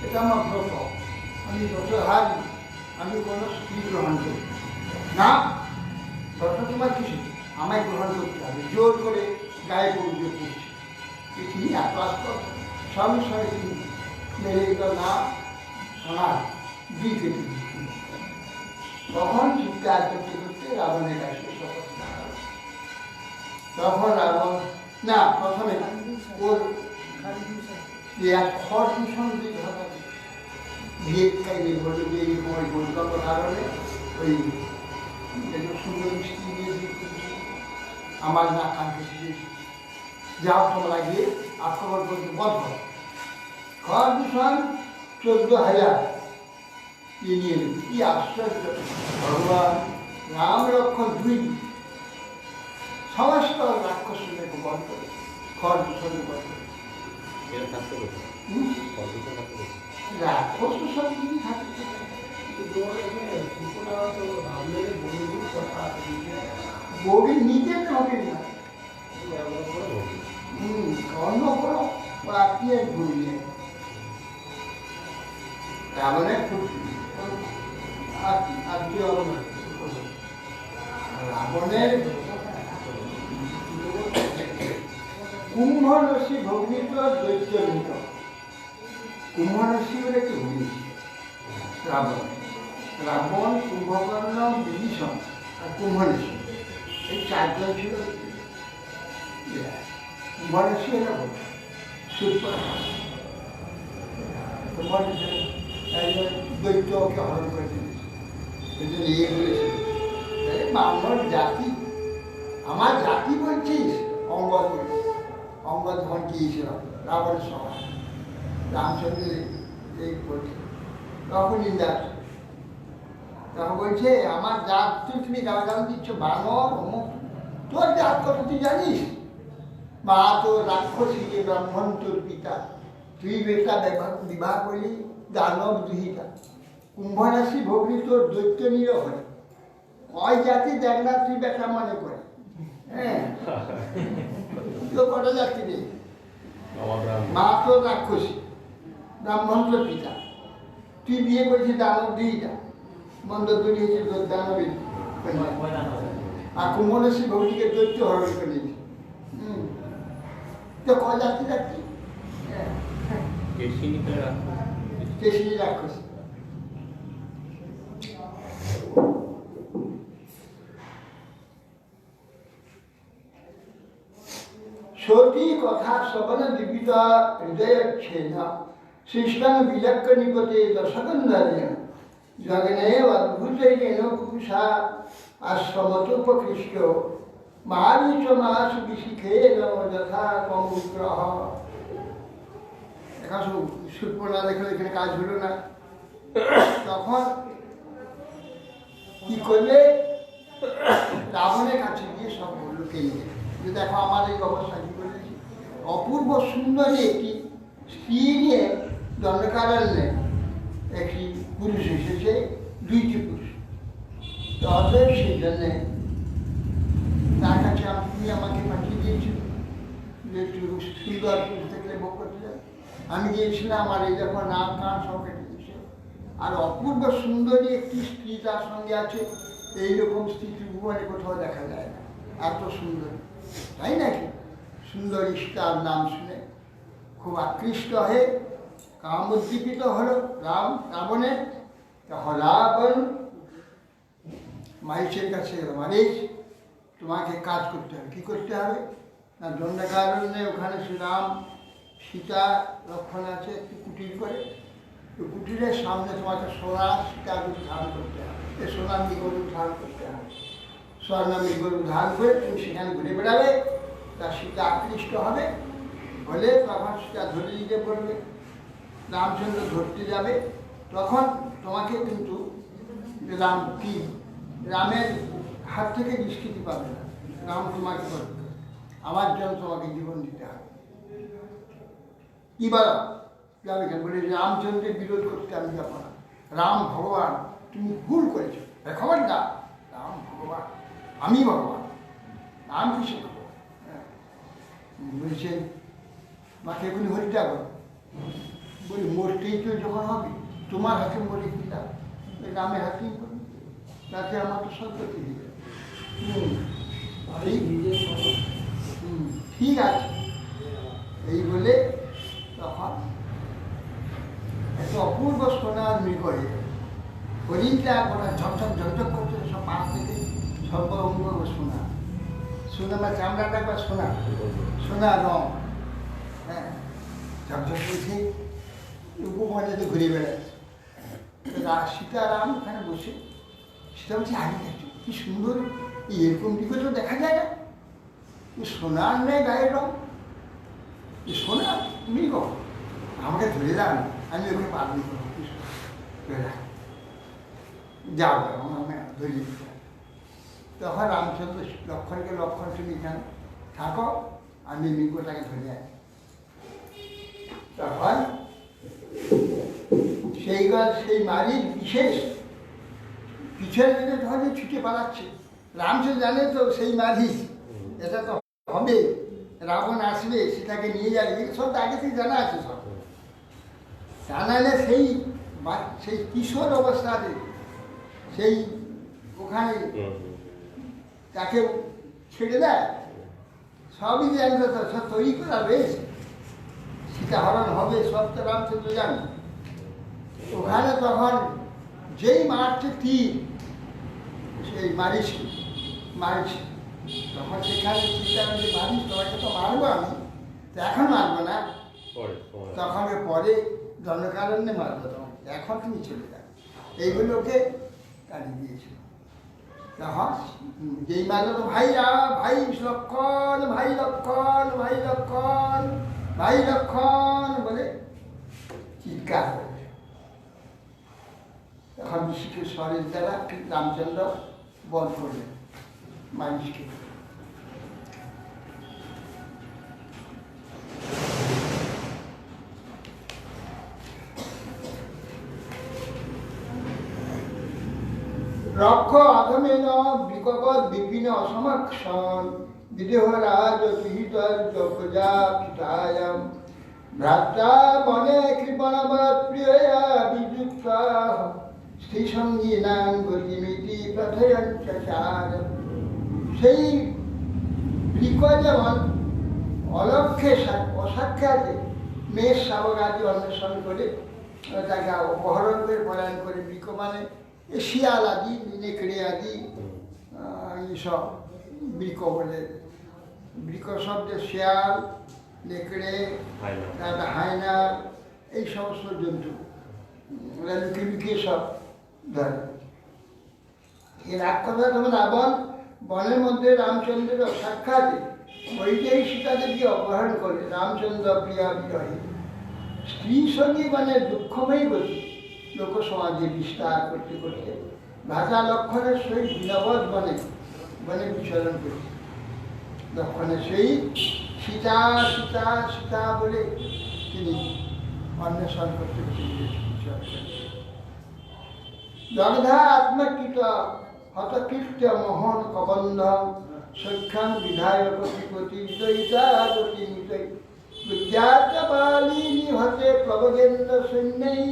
এটা আমার ব্রত, আমি ব্রতধারী, আমি কোনো স্ত্রী গ্রহণ করি না। ব্রত তোমার কিছু আমায় গ্রহণ করতে হবে, জোর করে গায়ে পরিচয় করছে। তিনি এত আস্ত সঙ্গে সঙ্গে তিনি মেরে দিল না, শোনা দুই কেটে দিচ্ছিল। তখন চিৎকার করতে করতে রাবণের কাছে তখন রাবণ না, প্রথমে ওর এক খড় দূষণ দিয়ে ধরা বিয়ে খাইলে বলে যে এইরকম ওই বৈকল্প কারণে ওই একটু সুন্দর মিষ্টি দিয়ে আমার না কানকে শিখেছি যাও তোমরা গিয়ে আক্রমণ করতে বন্ধ খড় দূষণ 14,000 নিয়ে নেবে কি আশ্চর্য ভগবান রাম লক্ষণ 2 সমস্ত রাক্ষসকে বধ করে খড় দূষণকে বধ করে এরা থাকতে পারছে কতটা থাকতে পারছে রাক্ষস তো সব কিছু থাকে বগির নিজের হবে না অন্য কোনো আত্মীয় ঘুরিয়ে রাবণে খুব আত্মীয় রাবণের কুম্ভ রশি ভগ্নিত দৈত্য নিত কুম্ভ রশি বলে কি ভগ্নি রাবণ রাবণ কুম্ভকর্ণ বিভীষণ আর কুম্ভ ঋষি এই 4 জন ছিল কুম্ভ ঋষি এরা বলছে কুম্ভ ঋষি একজন দৈত্যকে হরণ করে দিয়েছে এই জন্য ইয়ে বলেছিল বাংলার জাতি আমার জাতি বলছিস অঙ্গদ বলছিস অঙ্গদ যখন গিয়েছিল রাবণের সময় রামচন্দ্র এই বলছে তখন নিন্দা তখন বলছে আমার জাত তুমি গালাগাল দিচ্ছ বানর অমুক তোর জাত কথা তুই জানিস মা তোর রাক্ষসী যে ব্রাহ্মণ তোর পিতা তুই বেটা বিবাহ করলি দানব দুহিতা কুম্ভ রাশি ভগ্নি তোর দৈত্য নিরহ কয় জাতি দেখ না তুই বেটা মনে করে হ্যাঁ তো কটা জাতি নেই মা তোর রাক্ষসী ব্রাহ্মণ তোর পিতা তুই বিয়ে করেছিস দানব দুহিতা মন্দ তৈরি হয়েছে তোর দানবের আর কুম্ভ রাশি ভগ্নিকে দৈত্য হরণ করে দিয়েছে তো কয় জাতি রাখছি কেশিনী রাক্ষস সতী কথা শ্রবণ বিবিধ হৃদয় ছেদ শিষ্টান বিলক্ষ নিকটে দশকন্দারেণ জগনে অদ্ভুতেন পুরুষা আশ্রমতোপকৃষ্ট মারিচ মাস বিশিখেন যথা কমগ্রহ এখন সুপর্ণা দেখলো এখানে কাজ হলো না তখন কি করলে রাবণের কাছে গিয়ে সব বললো কেন্দ্রে যে দেখো আমার এই অবস্থা কি করেছি অপূর্ব সুন্দরী একটি স্ত্রী নিয়ে দণ্ডকারণ্যে একটি পুরুষ এসেছে 2টি পুরুষ তো অতএব সেই জন্যে তার কাছে তুমি আমাকে পাঠিয়ে দিয়েছিল যে একটু সুন্দর পুরুষ দেখলে ভোগ করতে যাবে আমি গিয়েছিলাম আমার এই যখন নাক কান সব কেটে দিয়েছে আর অপূর্ব সুন্দরী একটি স্ত্রী তার সঙ্গে আছে এইরকম স্ত্রী ত্রিভুবনে কোথাও দেখা যায় না এত সুন্দর তাই নাকি সুন্দরী তার নাম শুনে খুব আকৃষ্ট হয়ে কামোদ্দীপিত হলো রাবণের তখন রাবণ মারিচের কাছে গেল মারিচ তোমাকে কাজ করতে হবে কী করতে হবে না দণ্ডকারণ্যে ওখানে শ্রীরাম সীতা লক্ষণ আছে একটু কুটির করে ওই কুটিরের সামনে তোমাকে সোনার সীতাগুলি ধারণ করতে হবে এই সোনার মৃগরূপ ধারণ করতে হবে স্বর্ণ মৃগরূপ ধারণ করে তুমি সেখানে ঘুরে বেড়াবে তার সীতা আকৃষ্ট হবে হলে তখন সীতা ধরে দিতে পড়বে রামচন্দ্র ধরতে যাবে তখন তোমাকে কিন্তু রামের হাত থেকে নিষ্কৃতি পাবে না রাম তোমাকে করবে আমার জন্য তোমাকে জীবন দিতে হবে কি বলো যাবে কেন বলে রামচন্দ্রের বিরোধ করতে আমি যাবো না রাম ভগবান তুমি ভুল করেছো খবর না রাম ভগবান আমি ভগবান রাম কৃষ্ণ ভগবান বলছেন মাকে এখনই হরিটা করো বলি মোরতেই তো যখন হবে তোমার হাতে মরে কি লাভ রামের হাতেই করবে তাতে আমার তো সদ্গতি দিবে ঠিক আছে এই বলে তখন এত অপূর্ব সোনার মৃগয়ে হরিণটা গোটা ঝকঝক ঝকঝক করছে সব পাশ থেকে সর্ব অঙ্গ সোনা সোনা বা চামড়াটা একবার সোনা সোনা রং হ্যাঁ ঝকঝক করছে উপবনে তো ঘুরে বেড়াচ্ছে সীতারাম ওখানে বসে, সীতা বলছে আগে দেখছো কি সুন্দর, এরকম দিকে তো দেখা যায় না, সোনার নেই গায়ের রং, সোনার মৃগ, আমাকে ধরে যান, আমি ওকে পালন করবো, যাও আমি ধরিয়ে দিতে। তখন রামচন্দ্র লক্ষণকে, লক্ষণ তুমি এখানে থাকো, আমি মৃগটাকে ধরে আনি। তখন সেই মারির বিশেষ পিছের দিকে ধরে ছুটে পালাচ্ছে। রামচন্দ্র জানে তো সেই মারি এটা তো হবে, রাবণ আসবে, সীতাকে নিয়ে যাবে, এগুলো সব আগে থেকে জানা আছে সব। তা নাহলে সেই কিশোর অবস্থাতে সেই ওখানে তাকে ছেড়ে দেয়, সবই জানতো তো, সব তৈরি করা রয়েছে, সীতাহরণ হবে সব তো রামচন্দ্র জানে। ওখানে তখন যেই মারছে তীর সেই মারিস, তখন সেখানে চিন্তা করলে মারিস, তোমাকে তো মারবো আমি, তো এখন মারবো না, তখন পরে জনকারণ্যে মারবো, তখন এখন তুমি চলে যাবে, এইগুলোকে কাটিয়ে দিয়েছিল। তখন যেই মারলো ভাই ভাই লক্ষণ, ভাই লক্ষণ, ভাই লক্ষণ, ভাই লক্ষণ বলে চিৎকার করে, তখন বিশ্বরের দ্বারা রামচন্দ্র বধ করলেন মানুষকে। রক্ষ আধমেন বিকপদ বিপিন অসমক্ষণ বিদেহরাজ পিহিতর প্রজা পিতায়াম ভ্রাতা বনে কৃপণবৎ প্রিয়া বিযুক্ত শ্রীসঙ্গী নাম গতিমিতি প্রথয়ঞ্চার। সেই বৃক যেমন অলক্ষ্যে অসাক্ষাতে মেষ শাবক আদি অন্বেষণ করে তাকে অপহরণ করে পলায়ন করে, বৃক মানে শিয়াল আদি, নেকড়ে আদি, এইসব বৃক বলে। বৃক শব্দে শিয়াল, নেকড়ে, তারপরে হায়না, এই সমস্ত জন্তু ওরা লুকিয়ে লুকিয়ে সব ধরে। এই রাক্ষসরা তখন রাবণ বনের মধ্যে রামচন্দ্রের সাক্ষাতে ওইটাই সীতাদেবী অপহরণ করে। রামচন্দ্র প্রিয়া বিরহী স্ত্রী সঙ্গী মানে দুঃখময়ী গতি লোক সমাজে বিস্তার করতে করতে ভাষা লক্ষণের সহিত বিনবদ বনে বনে বিচরণ করছে। লক্ষণের সহিত সীতা সীতা সীতা বলে তিনি অন্বেষণ করতে দগ্ধা আত্মকৃত হতকৃত্য মোহন কবন্ধ সখ্যাং বিধায়ক প্রতি বিদ্যাপালিনী হতে প্রবগেন্দ্র সৈন্যই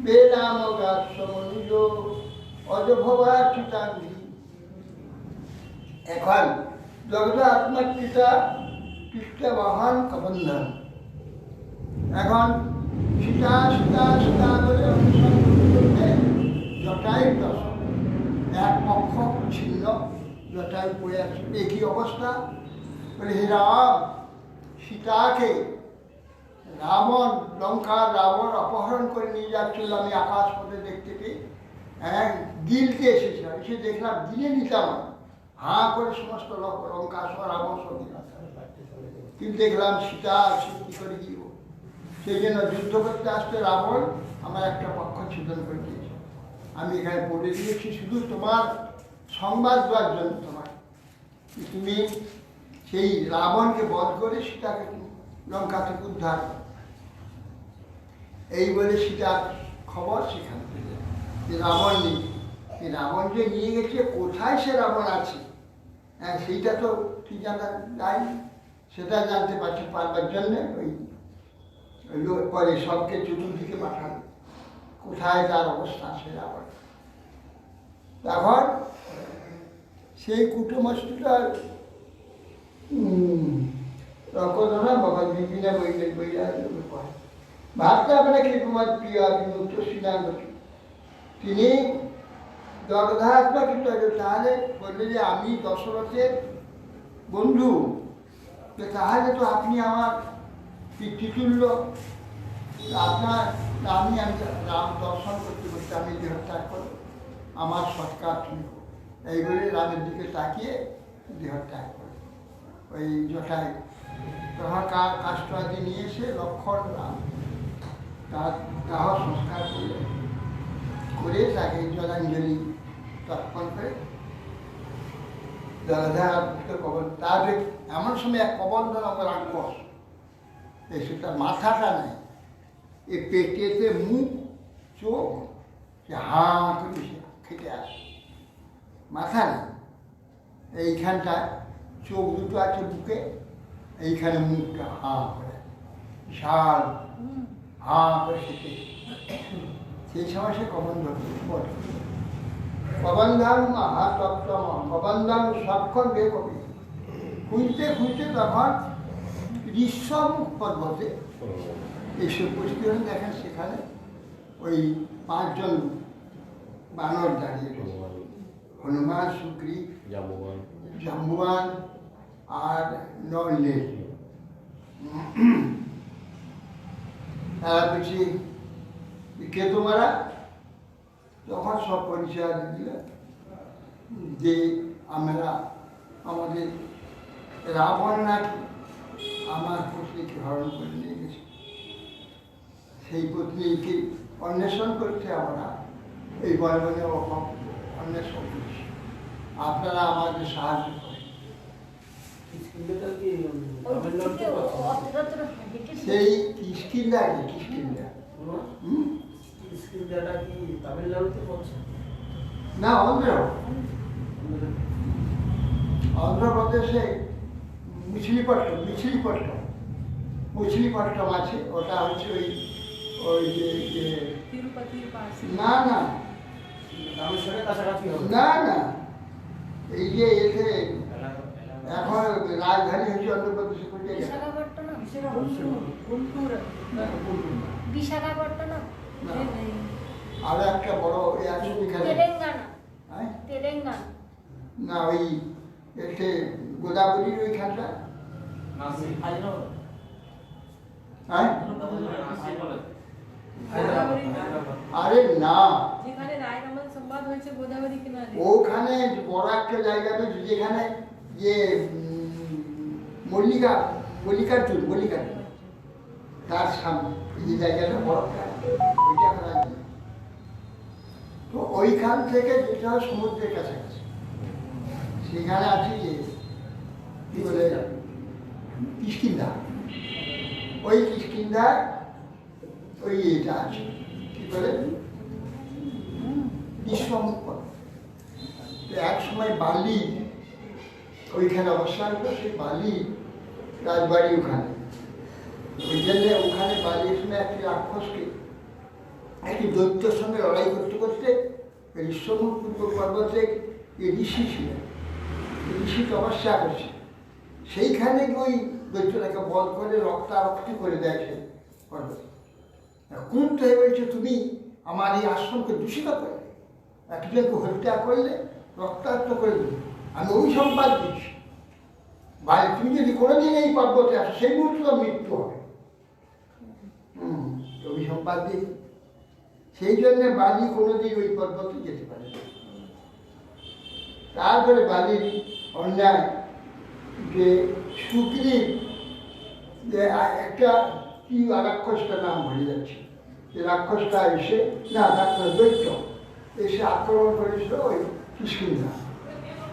বেদামগাসমনুজ অজভবা চিতাঙ্গি। এখন দগ্ধ আত্মকৃতা কৃষ্ণবাহন কবন্ধন, এখন সীতা সীতা সীতা বলে অনুসরণ করতে জটায়ুর দশম, এক পক্ষ ছিন্ন, জটায়ু পড়ে আছে, একই অবস্থা। বলে হে রাম, সীতাকে রাবণ, লঙ্কার রাবণ অপহরণ করে নিয়ে যাচ্ছিল, আমি আকাশ পথে দেখতে পেয়ে গিলতে এসেছিলাম, এসে দেখলাম গিলে নিতাম, হাঁ করে সমস্ত লঙ্কা সব রাবণ সব, কিন্তু দেখলাম সীতা কি করে গিয়ে, সেই জন্য যুদ্ধ করতে আসতে রাবণ আমার একটা পক্ষ ছেদন করে দিয়েছে। আমি এখানে পড়ে দিয়েছি শুধু তোমার সংবাদ দেওয়ার জন্য, তোমার তুমি সেই রাবণকে বধ করে সীতাকে লঙ্কা থেকে উদ্ধার করো। এই বলে সীতার খবর সেখান থেকে যে রাবণ নেই, রাবণ যে নিয়ে গেছে কোথায় সে রাবণ আছে, হ্যাঁ সেইটা তো ঠিক জানা যায়, সেটা জানতে পারবার জন্যে ওই পরে সবকে চতুর্দিকে পাঠান কোথায় তার অবস্থা সে রাবণ। তখন সেই কুটুমস্তুটার রকধনা বাবা বিপিনা বইয়া পড়ে ভাবতে আপনার কৃপমার প্রিয় বিমুক্ত শ্রীনাগতি, তিনি দগ্ধাত্মা কিন্তু তাহলে বললে যে আমি দশরথের বন্ধু, তাহলে তো আপনি আমার পিতৃতুল্য, আপনার আমি রাম দর্শন করতে করতে আমি দেহত্যাগ করব, আমার সৎকার তুমি এই বলে রামের দিকে তাকিয়ে দেহত্যাগ করে ওই জটায় তখন কাষ্টরাজি নিয়ে এসে লক্ষণ রাম তার দাহ সংস্কার করে তাকে জলাঞ্জলি তর্পণ করে জলাধার কবর। তারপরে এমন সময় এক কবন্ধ নামক রাক্ষস এসে তার মাথাটা নেই, এ পেটেতে মুখ চোখ সে হাঁ করে সে খেতে আসে, মাথা নেই, এইখানটায় চোখ দুটো আছে বুকে, এইখানে মুখটা হাঁ করে বিশাল হাঁ করে খেতে। সেই সময় সে কবন্ধ বলে কবন্ধান মহাতপ্তম কবন্ধান সক্ষণ বে কবি। খুঁজতে খুঁজতে তখন ঋষ্যমুখ পর্বতে এসে উপস্থিত হলেন। দেখেন সেখানে ওই 5 জন বানর দাঁড়িয়ে রয়েছে, হনুমান, সুগ্রীব, জাম্বুয়ান আর নলের। তারা বলছি কে তোমরা? তখন সব পরিচয় দিলেন যে আমরা আমাদের রাবণ নাকি আমার পত্নীকে হরণ করে নিয়ে গেছে, সেই পত্নীকে অন্বেষণ করতে আমরা এই বনে অন্বেষণ করছি, আপনারা আমাদের সাহায্য করেন। সেই কিষ্কিন্ধা কি কিষ্কিন্ধা না অন্ধ্রপ্রদেশে মিছিলিপট্টম আছে, ওটা হচ্ছে ওই ওই যে না না না না এই যে এতে এখন রাজধানী হচ্ছে অন্ধ্রপ্রদেশে আরো একটা বড় আছে না ওই এতে গোদাবরীর ওইখানটা আরে না ওখানে বড় একটা জায়গা রয়েছে যেখানে যে মল্লিকার চুল তার সামনে এই জায়গাটা বরফটা ওইটা করা যায়। তো ওইখান থেকে যেটা সমুদ্রের কাছাকাছি সেখানে আছে যে কি বলে কিষ্কিন্ধা, ওই কিষ্কিন্ধার ওই এটা আছে কি বলে বিশ্বমুখ। এক সময় বালি ওইখানে অবস্থান করে, সেই বালি রাজবাড়ি ওখানে, ওই জন্য ওখানে বালির সময় একটি রাক্ষসকে একটি দৈত্যের সঙ্গে লড়াই করতে করতে ঋষ্যমুখ পূর্ব পর্বতে ঋষি ছিলেন, ঋষি তপস্যা করছে, সেইখানে ওই দৈত্যটাকে বধ করে রক্তারক্তি করে দেয় সে পর্বতে। কুন্ত হয়ে বলছে তুমি আমার এই আশ্রমকে দূষিত করলে, একজনকে হত্যা করলে, রক্তাক্ত করে দেবে, আমি অভিসম্পাদ দিচ্ছি, ভাই তুমি যদি কোনোদিন এই পর্বতে আসো সেই মুহূর্তে তো মৃত্যু হবে। অভিসম্পাদ দিয়ে সেই জন্যে বালি কোনোদিন ওই পর্বতে যেতে পারে না। তারপরে বালির অন্যায় যে সুগ্রীব যে একটা কি রাক্ষসটার নাম ভুলে যাচ্ছে, যে রাক্ষসটা এসে না দৈত্য এসে আক্রমণ করেছিল ওই কিষ্কিন্ধা।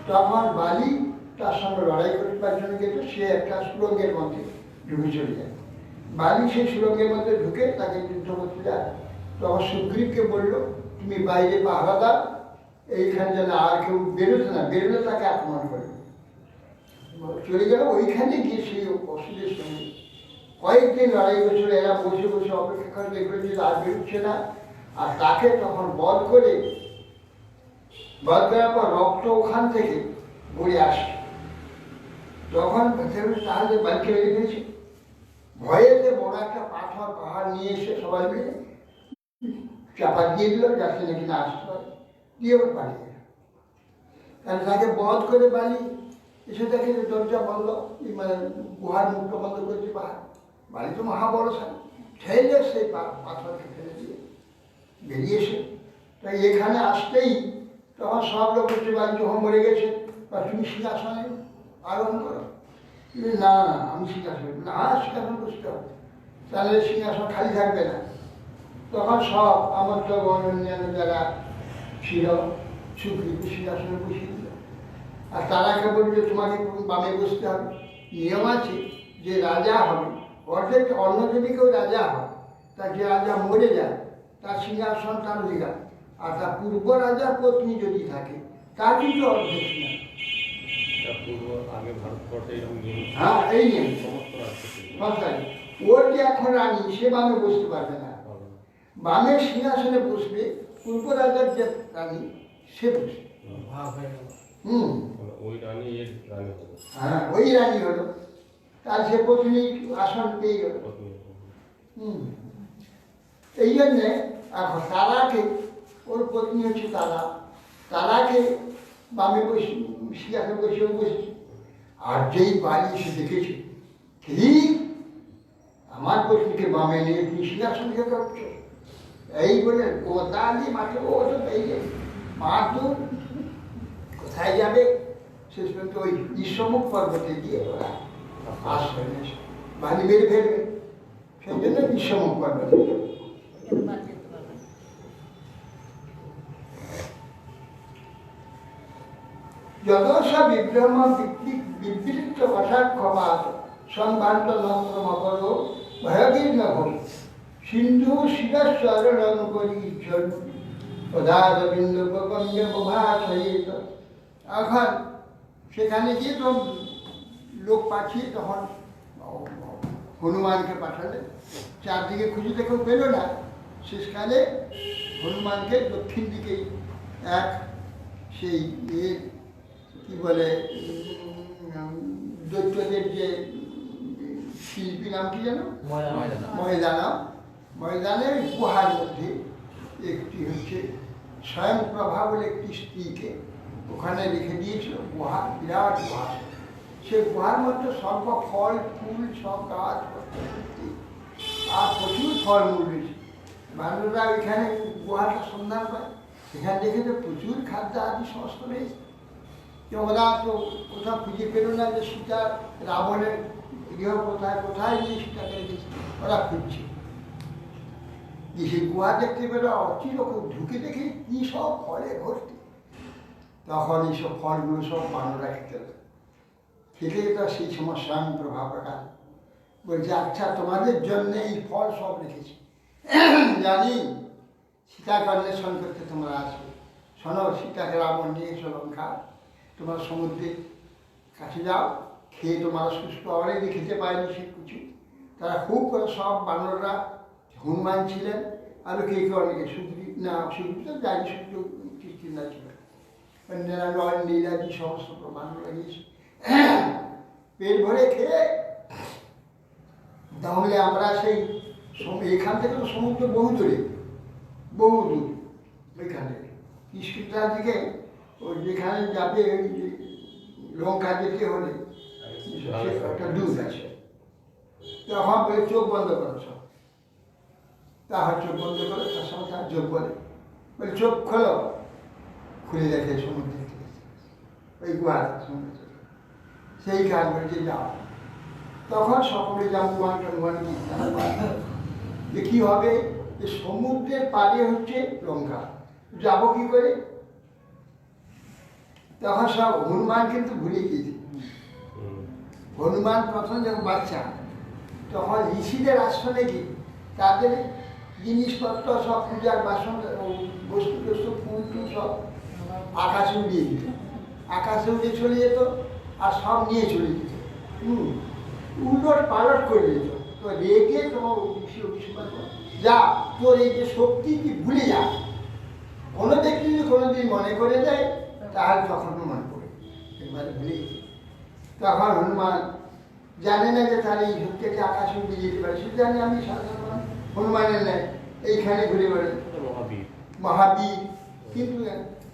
তখন বালি তার সঙ্গে লড়াই করবার জন্য গেছে, সে একটা সুরঙ্গের মধ্যে ঢুকে চলে যায়। বালি সেই সুরঙ্গের মধ্যে ঢুকে তাকে যুদ্ধ করতে যায়। তখন সুগ্রীবকে বলল তুমি বাইরে পাহারা দাও, এইখানে যেন আর কেউ বেরোতে না, বেরোলে তাকে আক্রমণ করবে। চলে গেল ওইখানে গিয়ে সেই অসুরের সঙ্গে কয়েকদিন লড়াই করছিল। এরা বসে বসে অপেক্ষা করে দেখবে যে আর বেরোচ্ছে না, আর তাকে তখন বধ করার পর রক্ত ওখান থেকে গড়ে আসে। তখন তাহলে বাড়িতে বেরিয়ে ফেলেছে, ভয়েতে বড় একটা পাহাড় নিয়ে এসে সবাই মিলে চাপা দিয়ে দিল যাতে নাকি না আসতে পারে, দিয়ে ওর পালিয়ে গেল। তাহলে তাকে বধ করে বালি এসে দেখে যে দরজা বন্ধ, মানে গুহার মুখটা বন্ধ করেছে পাহাড়। বাড়ি তো মহা বড় ঠেলে সেই পাথরকে ফেলে দিয়ে বেরিয়েছে। তাই এখানে আসতেই তখন সব লোক হচ্ছে বাড়ি যখন মরে গেছে বা তুমি সিংহাসনে আরোহণ করো। না না আমি সিংহাসন না, সিংহাসন বসতে হবে, তাহলে সিংহাসন খালি থাকবে না। তখন সব আমার তো অন্যান্য যারা ছিল সুগ্রীব সিংহাসনে বসিয়ে দিল। আর তারাকে বলবে তোমাকে বামে বসতে হবে। নিয়ম আছে যে রাজা হবে, অর্ধেক অন্য যদি কেউ রাজা হয়, তার যে রাজা মরে যায় তার সিংহাসন তার অধিকার, আর তার পূর্ব রাজার পত্নী যদি থাকে তার কিন্তু অর্ধেক সিংহাসন। পূর্ব আগে ভারতবর্ষে এরকম নিয়ম ছিল। হ্যাঁ, এই নিয়ম সমস্ত রাজ্যে ছিল। কথাই ওর যে এখন রানী সে বামে বসতে পারবে না, বামে সিংহাসনে বসবে পূর্ব রাজার যে রানী সে বসবে। ভাগ হয়ে গেল। মানে ওই রানী এর রানী হলো। হ্যাঁ, ওই রানী হলো, তার সে পত্নী আসন পেয়ে গেল। পত্নী হলো। এই জন্যে এখন তারাকে, ওর পত্নী হচ্ছে তারা, তারাকে বামে বসে সিংহাসনে বসে বসেছে। আর যেই বাড়ি এসে দেখেছে ঠিক আমার পত্নীকে বামে নিয়ে তুমি সিংহাসন থেকে করছো, এই বলে ও দাঁড়িয়ে মাঠে ও তো এই মা তো কোথায় যাবে, শেষ পর্যন্ত ওই ঈশ্বমুখ পর্বতে গিয়ে ওরা আশ্রয় নিয়েছে, বাড়ি বেড়ে ফেলবে, সেই জন্য ঈশ্বমুখ পর্বতে। যদসা বিভ্রম বিবৃত বসাক্ষমাত সম্ভ্রান্ত নক্রমকর ভয়বীর্ণ হল সিন্ধু শিরস্বরণ করি পদার্থ বিন্দু প্রপঞ্চ প্রভাসহিত। এখন সেখানে গিয়ে তো লোক পাঠিয়ে তখন হনুমানকে পাঠালে, চারদিকে খুঁজে দেখেও পেল না, শেষকালে হনুমানকে দক্ষিণ দিকে এক সেই কি বলে দৈত্যদের যে শিল্পী নাম কি যেন, ময়দানের গুহার মধ্যে একটি হচ্ছে স্বয়ংপ্রভা বলে একটি স্ত্রীকে ওখানে রেখে দিয়েছিল, গুহা, বিরাট গুহা। সে গুহার মধ্যে সর্ব ফল ফুল সব গাছ আর প্রচুর ফলমূল রয়েছে। মানুষরা ওইখানে গুহাটা সন্ধান পায়, সেখানে দেখে তো প্রচুর খাদ্য আদি সমস্ত রয়েছে। ওরা তো কোথাও খুঁজে পেল না যে সীতা রাবণের গৃহ কোথায়, কোথায় গিয়ে সীতাকে রেখেছে, ওরা খুঁজছে। যে সেই গুহা দেখতে পেলে অচিরকম ঢুকে দেখে কি সব ফলে ভর্তি। তখন এইসব ফলগুলো সব বানরা খেতে খেতে তো সেই সময় স্বয়ং প্রভাব প্রকাশ বলছে, আচ্ছা তোমাদের জন্য এই ফল সব রেখেছি, জানি সীতাকে অন্বেষণ করতে তোমরা আসবে, শোনো সীতাকে রাবণ নিয়ে এসো লঙ্কা, তোমরা সমুদ্রের কাছে যাও, খেয়ে তোমরা সুস্থ, অনেকে খেতে পায়নি সে কিছু। তারা খুব করে সব বানররা, হনুমান ছিলেন, আরও কে কে অনেকে, সুগ্রীব না সুগ্রীব তো যাই সুগ্রীব চিন্তা ছিল, অন্যরা নয় নীলাজি সমস্ত বানররা গিয়েছে পেট ভরে খেয়ে। তাহলে আমরা সেই এখান থেকে তো সমুদ্র বহু দূরে, বহু দূর, ওইখান থেকে কিষ্কিটার দিকে ওই যেখানে যাবে ওই লঙ্কা যেতে হলে একটা দূর আছে। তখন বলে চোখ বন্ধ করো সব, তাহার চোখ বন্ধ করে, তার সঙ্গে তার চোখ বলে চোখ খোলো, খুলে দেখে সমুদ্রে ওই গুহার সমুদ্র, সেই কাজ বলছে যাও। তখন সকলে জামুমান টনমান যে কী হবে, যে সমুদ্রের পাড়ে হচ্ছে লঙ্কা, যাবো কি করে? তখন সব হনুমান কিন্তু ভুলে গিয়েছে। হনুমান প্রথম যখন বাচ্চা, তখন ঋষিদের আশ্রমে গিয়ে তাদের জিনিসপত্র সব পূজার বাসন বস্তু টস্তু ফুল টুল সব আকাশে উড়িয়ে দিত, আকাশে উড়ে চলে যেত আর সব নিয়ে চলে যেত, উলট পালট করে যেত। তো রেগে তোমার যা তোর এই যে শক্তি কি ভুলে যা, কোনো ব্যক্তি যদি কোনোদিন মনে করে দেয় তাহলে তখন মনে পড়ে, একবারে ভুলে গেছে। তখন হনুমান জানে না যে তাহলে এই শক্তিকে আকাশে উড়িয়ে যেতে পারে, সে জানে আমি সাধারণ হনুমানের নেয় এইখানে ঘুরে বেড়ে মহাবীর, কিন্তু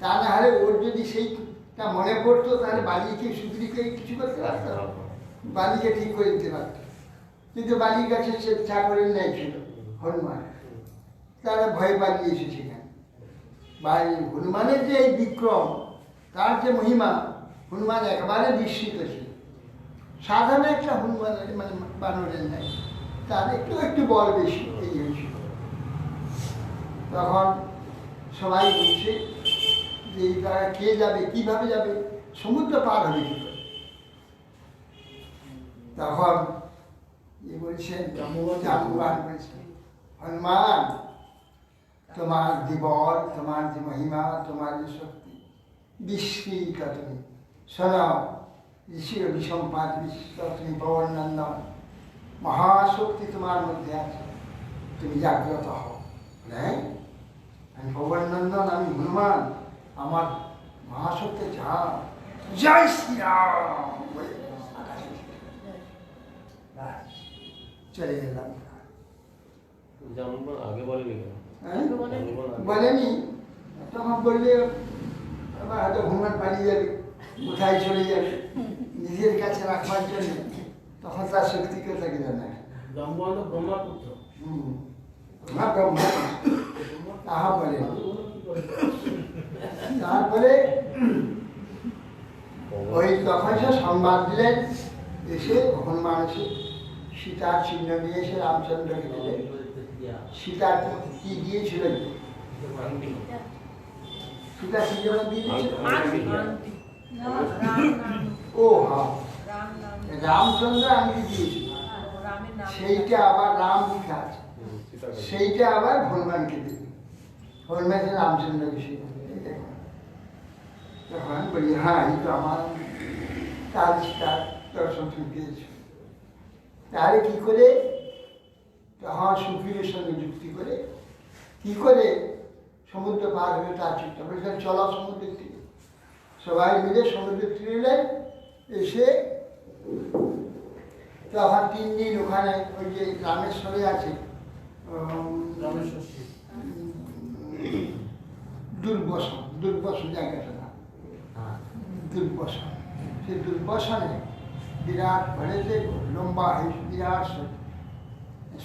তা না হলে ওর যদি সেইটা মনে পড়তো তাহলে বালিকে সুগ্রীবকে কিছু করতে পারত, বালিকে ঠিক করে দিতে পারত, কিন্তু বালির কাছে সে চাকরের ন্যায় ছিল। হনুমান, তারা ভয় পালিয়ে এসেছিলেন। ভাই হনুমানের যে এই বিক্রম, তার যে মহিমা, হনুমান একেবারে বিস্মিত ছিল। সাধারণ একটা হনুমানের মানে বানরের নাই, তার একটু একটু বল বেশি এই হয়েছিল। তখন সবাই বলছে যে তারা কে যাবে, কিভাবে যাবে, সমুদ্র পার হবে কি করে। তখন বলছেন জাম্বুবান বলছেন, হনুমান তোমার যে বল, তোমার যে মহিমা, তোমার যে শক্তি বিস্মৃত, তুমি শোনো, ঋষির অভিসম্পাদ বিশ্ব, তুমি পবন নন্দন, মহাশক্তি তোমার মধ্যে আছে, তুমি জাগ্রত হও। হ্যাঁ, আমি পবন নন্দন, আমি হনুমান, আমার মহাশক্তি যা, জয় শ্রীরাম বলে আকাশে চলে গেলাম। জাম্বুবান আগে বলেনি কেন? হ্যাঁ? জাম্বুবান আগে- বলেনি, তখন বললে আবার হয়তো হনুমান পালিয়ে যাবে, কোথায় চলে যাবে নিজের কাছে রাখবার জন্য, তখন তার শক্তি কোথাকে জানে। জাম্বুবান তো ব্রহ্মার পুত্র। ব্রহ্মা তাহা বলে। তারপরে ওই তখন সে সংবাদ দিলেন, এসে হনুমান এসে সীতার চিহ্ন নিয়ে এসে রামচন্দ্রকে দিলেন। সীতার কি দিয়েছিল? সীতা কি যেন দিয়ে দিয়েছিল? ও হ্যাঁ, রামচন্দ্র আংটি দিয়েছিল, সেইটা আবার রাম লিখা আছে, সেইটা আবার হনুমানকে দিল। হনুমান রামচন্দ্রকে শিখা। তখন বলি হ্যাঁ, এই তো আমার তার দর্শন তুমি পেয়েছ। তাহলে কি করে, তখন সুখীর সঙ্গে যুক্তি করে কি করে সমুদ্র পার হয়ে তার চিন্তা বলছেন, চলো সমুদ্রের তীরে। সবাই মিলে সমুদ্রের তীরে এলেন। এসে তখন 3 দিন ওখানে ওই যে রামেশ্বরে আছে, দুর্বসন জায়গাটা না, দুর্বসন, সেই দুর্বসনে বিরাট ঘরেতে লম্বা হয়ে বিরাট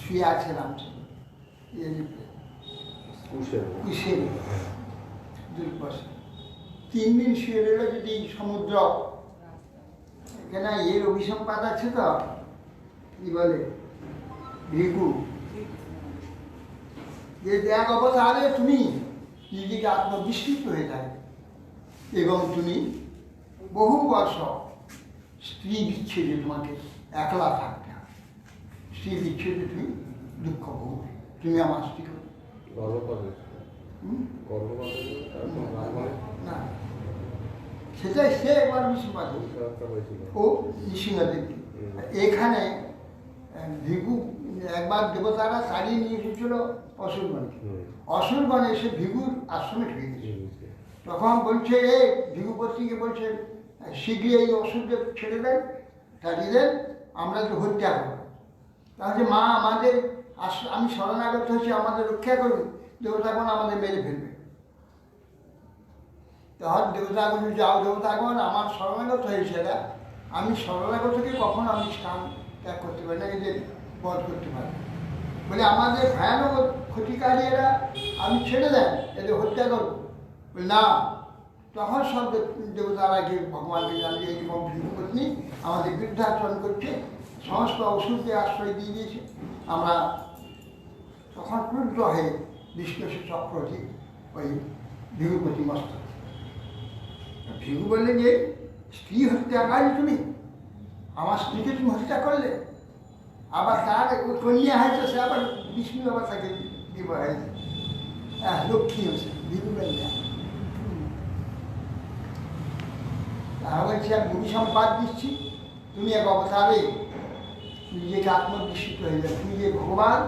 শুয়ে আছে রামচন্দ্র, কুশের দুর্বসন। 3 দিন শুয়ে রইল। যদি সমুদ্র কেন এর অভিসম্পাদ আছে তো, কি বলে ভিগু, যে এক অবতারে তুমি নিজেকে আত্মবিস্মৃত হয়ে থাকে এবং তুমি বহু বর্ষ স্ত্রী বিচ্ছেদে তোমাকে একলা থাকতে হবে। স্ত্রী বিচ্ছেদে তুমি দুঃখ ভোগবে, তুমি আমার স্ত্রী না, সেটাই সে একবার বিষ্ণুপাদ ও নৃসিংহদেব। এখানে ভিগু একবার দেবতারা তাড়িয়ে নিয়ে এসেছিল অসুরগণকে। অসুরগণ এসে ভিগুর আশ্রমে ঢুকে গেছে। তখন বলছে, এ ভিগুপতিকে বলছে, শীঘ্রই এই অসুরদের ছেড়ে দেন, তাড়িয়ে দেন, আমরা তো হত্যা করব। তাহলে মা আমাদের আমি শরণাগত হয়েছি, আমাদের রক্ষা করুন, দেবতাগণ আমাদের মেরে ফেলবে। তখন দেবতাগণ, যাও দেবতাগণ, আমার শরণাগত হয়েছে এরা, আমি শরণাগতকে কখনো আমি স্থান ত্যাগ করতে পারি না, এদের বধ করতে পারি বলে আমাদের ভয়ানক ক্ষতিকারী এরা, আমি ছেড়ে দেন, এদের হত্যা করবো না। তখন সব দেবতারা গিয়ে ভগবানকে জানলে এইরকম ভিক্ষুপত্নী আমাদের বৃদ্ধাচরণ করছে, সমস্ত ওষুধকে আশ্রয় দিয়ে দিয়েছে। আমরা তখন ক্রুদ্ধ হয়ে বিষ্ণু চক্রবর্তী ওই ভিগুপতি মস্তক, ভিগু বললেন যে স্ত্রী হত্যাকারী তুমি, আমার স্ত্রীকে তুমি হত্যা করলে, আবার তার কন্যা হয়েছে, সে আবার বিষ্ণু আবার তাকে দিব হয়েছে, হ্যাঁ লক্ষ্মী হয়েছে ভিগু কন্যা। তারা বলছে আমি অভিসম্পাদ দিচ্ছি, তুমি এক অবতারে নিজেকে আত্মবিস্মিত হয়ে যাবে, তুমি যে ভগবান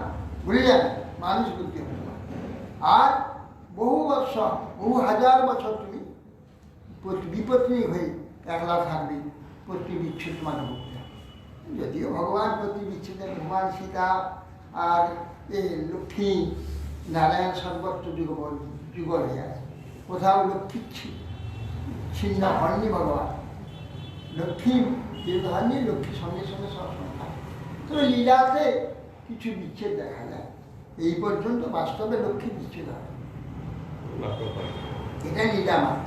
ভুলে যাবে, মানুষ বুদ্ধি হতে পারে। আর বহু বৎসর, বহু হাজার বছর তুমি বিপত্নী হয়ে একলা থাকবে, পত্নী বিচ্ছেদ মানে ভুগতে হবে। যদিও ভগবান পত্নী বিচ্ছেদের ভগবান সীতা আর এই লক্ষ্মী নারায়ণ সর্বত্র যুগল হয়ে আছে, কোথাও লক্ষ্মী ছিন্ন হননি ভগবান। লক্ষ্মী যেহেতু হননি, লক্ষ্মীর সঙ্গে সঙ্গে সবসময় থাকে। তবে লীলাতে কিছু বিচ্ছেদ দেখা যায়, এই পর্যন্ত বাস্তবে লক্ষ্মী দিচ্ছিল নাটক হয়। এটা নিজামাত।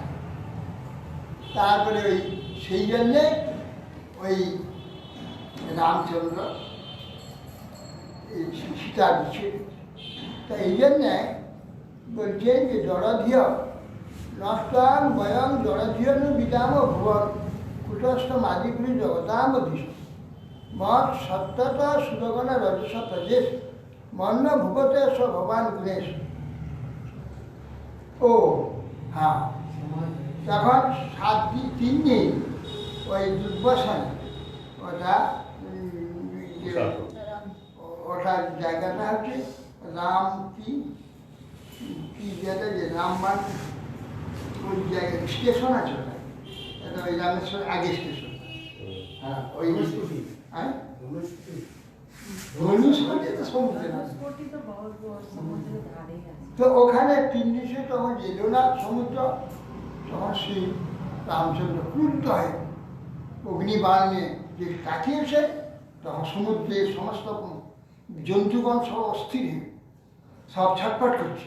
তারপরে ওই সেই জন্যে ওই রামচন্দ্র এই সীতা দিচ্ছে। তা এই জন্যে বলছেন যে জড়ধিয় নষ্টাং বয়ং জড়ধিয়ন বিদাম ভুবন কুটস্থ মাদিপুরী জগতাম অধীশ মত সত্যত সুরগণ রজস প্রদেশ মন্ন ভুবতে স ভগবান গুণেশ। ও হ্যাঁ, তখন 3 দিন ওই দুর্বাসন ওটা ওটার জায়গাটা হচ্ছে রাম কি যেটা যে রামবান ওই জায়গায় স্টেশন আছে ওটা, এটা ওই রামেশ্বর আগে স্টেশন। হ্যাঁ ওই হ্যাঁ ধনুষ্কোটি তো সমুদ্রে না, তো ওখানে 3 দিন তখন যেল না সমুদ্র। তখন শ্রী রামচন্দ্র ক্রুদ্ধ হয়, অগ্নিবাণ নিয়ে যে কাটিয়েছে, তখন সমুদ্রের সমস্ত জন্তুগণ সব অস্থির হয়ে সব ছটফট করছে।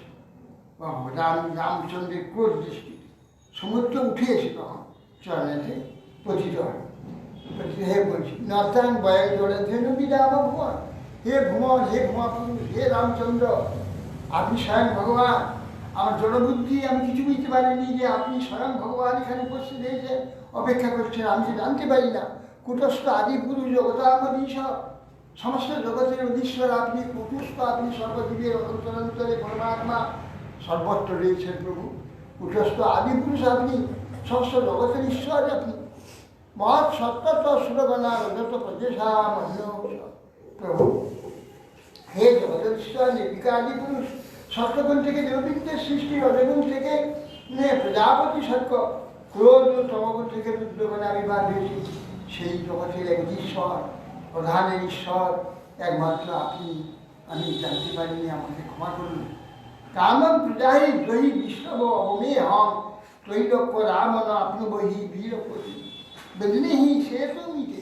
রামচন্দ্রের ক্রোধ দৃষ্টি সমুদ্র উঠে এসে তখন চরণেতে পতিত হয়। হে বলছি নর্তাং বয় জড়ে ধেনু বিদা আমার ভুবন, হে ভুবন, হে ভুমাপুরুষ, হে রামচন্দ্র, আপনি স্বয়ং ভগবান। আমার জড়বুদ্ধি আমি কিছু বুঝতে পারিনি যে আপনি স্বয়ং ভগবান এখানে উপস্থিত হয়েছেন, অপেক্ষা করছেন, আমি যে জানতে পারি না। কুটস্থ আদি পুরুষ জগতামধীশ, সমস্ত জগতের অধীশ্বর আপনি, কুটস্থ আপনি সর্বজীবের অন্তরান্তরে পরমাত্মা, সর্বত্র রয়েছেন প্রভু। কুটস্থ আদি পুরুষ আপনি, সমস্ত জগতের ঈশ্বর আপনি। মহৎ সত্যত সুরগণা রজত প্রজেশা মন্য প্রভু, হে জগতের ঈশ্বর নির্বিকার আদি পুরুষ, সত্যগুণ থেকে দেববৃত্তের সৃষ্টি, রজগুণ থেকে প্রজাপতি সত্য, ক্রোধ ও তমগুণ থেকে রুদ্রগণে আবির্ভাব হয়েছি। সেই জগতের এক ঈশ্বর, প্রধানের ঈশ্বর একমাত্র আপনি, আমি জানতে পারিনি, আমাকে ক্ষমা করুন। কামম প্রজাহি জয়ী বিষ্ণব অবমে হম ত্রৈলোক্য রামন আপ্নবহি বীরপতি বদনেহি শেষমিতে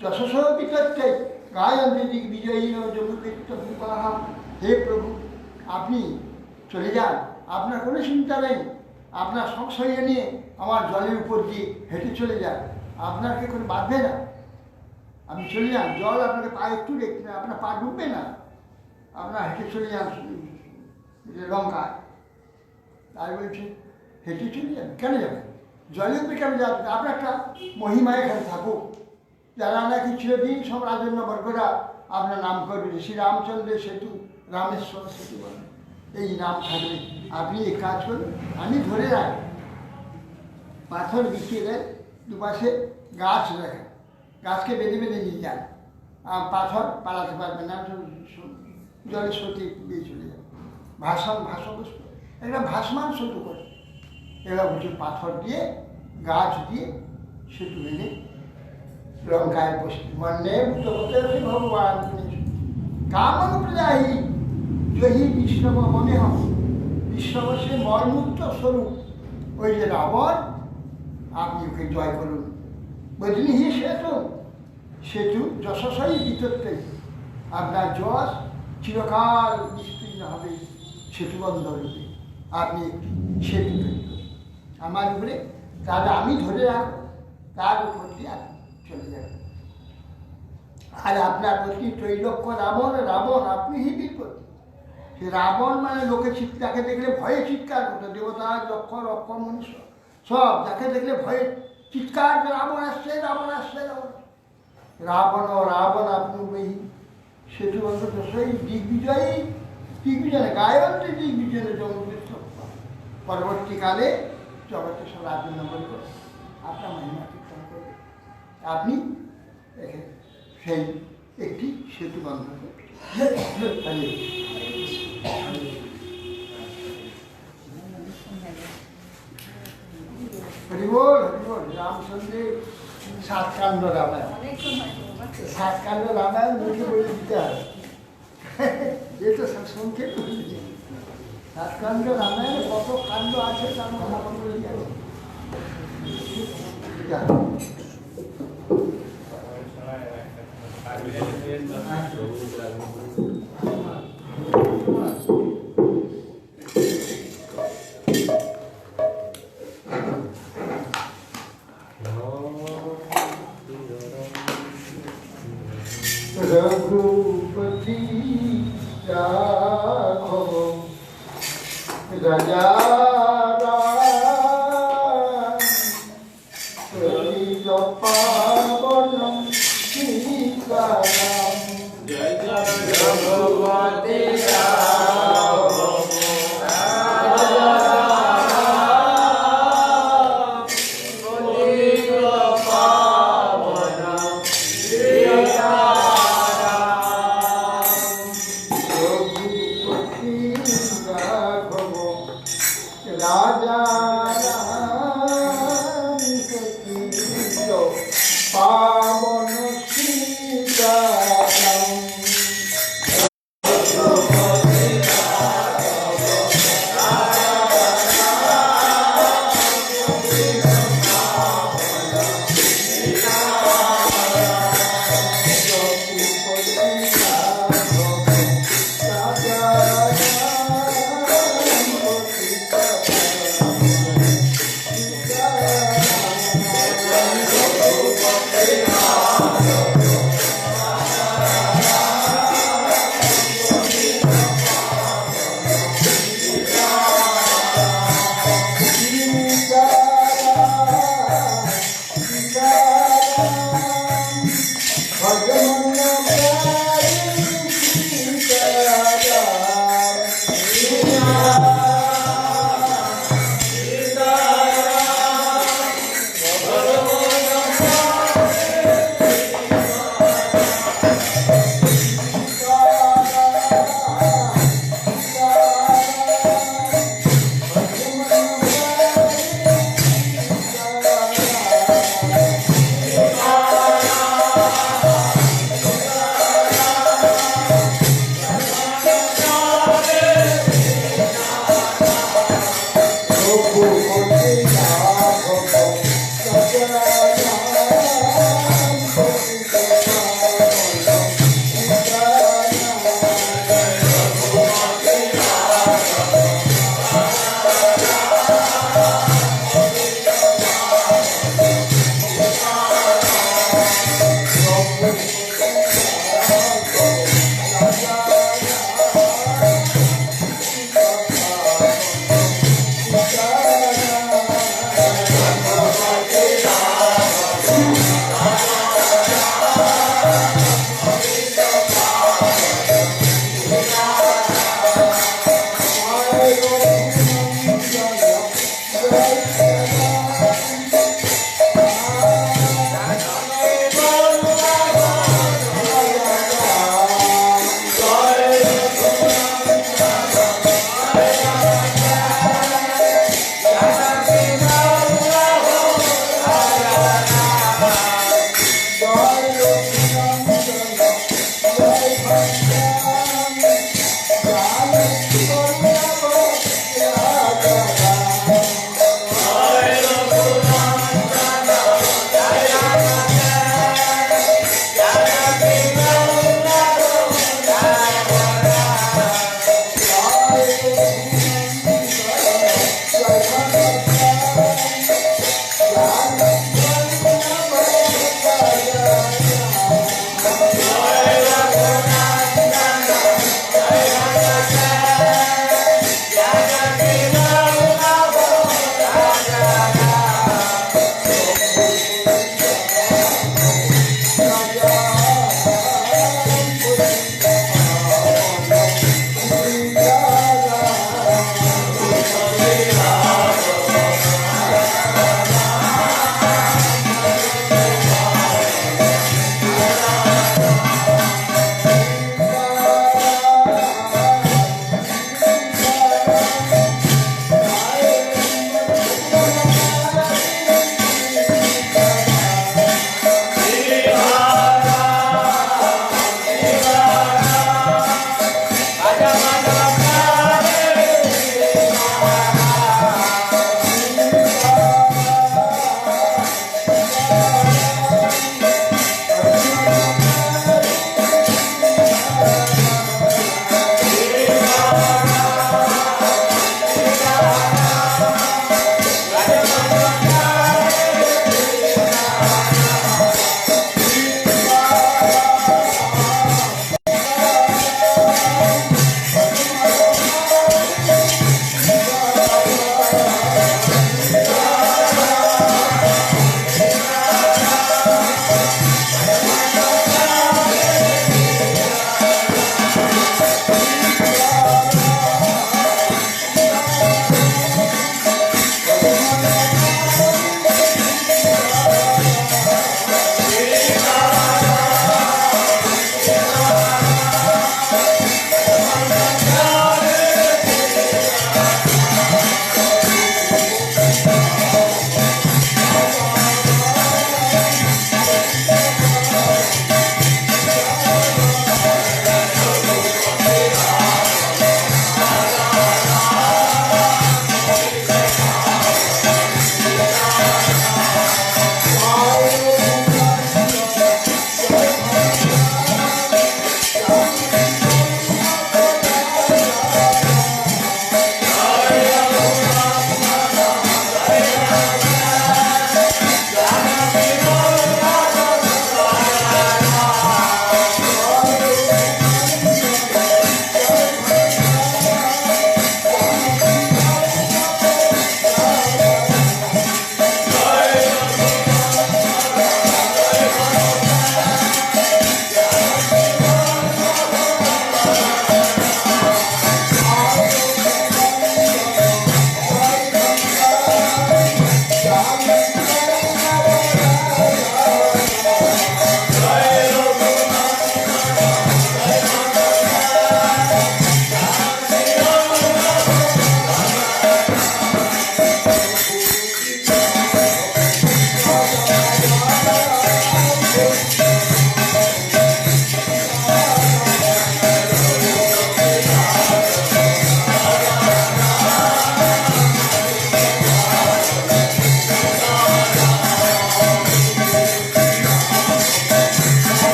যশস বিতত্যাই গায়ন্তি দিক বিজয়ী জমুকৃত্য বিবাহা। হে প্রভু, আপনি চলে যান, আপনার কোনো চিন্তা নেই, আপনার সংশয় নিয়ে আমার জলের উপর দিয়ে হেঁটে চলে যান, আপনাকে কোনো বাঁধবে না। আপনি চলে যান, জল আপনাকে পা একটু দেখতে না, আপনার পা ডুববে না, আপনার হেঁটে চলে যান লঙ্কায়। তাই বলছে হেঁটে চলে যান, কেন যাবেন জলের উপরে, কেন যাবেন? আপনার একটা মহিমা এখানে থাকুক, যারা নাকি চিরদিন সব রাজন্য বর্গরা আপনার নাম করবে, শ্রী রামচন্দ্রের সেতু, রামেশ্বর সেতু বলেন, এই নাম থাকবে। আপনি এই কাজ করুন, আমি ধরে রাখি, পাথর বিছিয়ে দেন, দুপাশে গাছ রাখেন, গাছকে বেঁধে বেঁধে নিয়ে যান, আর পাথর পালাতে পারবে না, জলের স্রোতে দিয়ে চলে যাবে। ভাষবস্তু একটা ভাসমান সেতু করে, এবার কিছু পাথর দিয়ে গাছ দিয়ে সেতু বেঁধে লঙ্কায় বসে মনে ভূতপতে ভগবান কামন প্রজাহি জহি বিষ্ণব মনে হম। বিষ্ণব সে মর্মুক্ত স্বরূপ, ওই যে রাবণ, আপনি ওকে জয় করুন। বদলিহি সেতু, সেতু যশস্বই বিতত্তে, আপনার যশ চিরকাল বিস্তীর্ণ হবে সেতুবন্ধ রূপে। আপনি একটি সেতু তৈরি করুন আমার উপরে, তাহলে আমি ধরে রাখবো, তার উপর দিয়ে আপনি চলে যাবেন। আর আপনার প্রতি ত্রৈলোক্য রাবণ, রাবণ আপনি হি বিপত্তি। সে রাবণ মানে লোকে যাকে দেখলে ভয়ে চিৎকার করতো, দেবতা লক্ষ লক্ষ মনুষ্য সব যাকে দেখলে ভয়ে চিৎকার, রাবণ আসছে, রাবণ আসছে, রাবণ। রাবণ রাবণ আপনি বহি সেতু অন্তত সেই দিগ্বিজয়ী, দিগ্বিজয় গায়ন্ত্রী দিগ্বিজয় জগৎ পরবর্তীকালে জগতে সব রাজ্য নম্বর করে আপনার মহিমা কীর্তন করবে। আপনি সেই একটি সেতু বন্ধ করবে। হরিবোল হরিবোল। রামচন্দ্রের 7 কাণ্ড রামায়ণ, 7 কাণ্ড রামায়ণ মুখে বলে দিতে হবে, এ তো সব সংক্ষেপ বলে দিতে। 7 কাণ্ড রামায়ণে কত কাণ্ড আছে তার কথা বলে গেছে। প্রভু রাঘব রাজা পাবন সীতারাম জয় জয় ভগবতী রঘুপতি রাঘব রাজা রাম সতীশ পাবন সীতারাম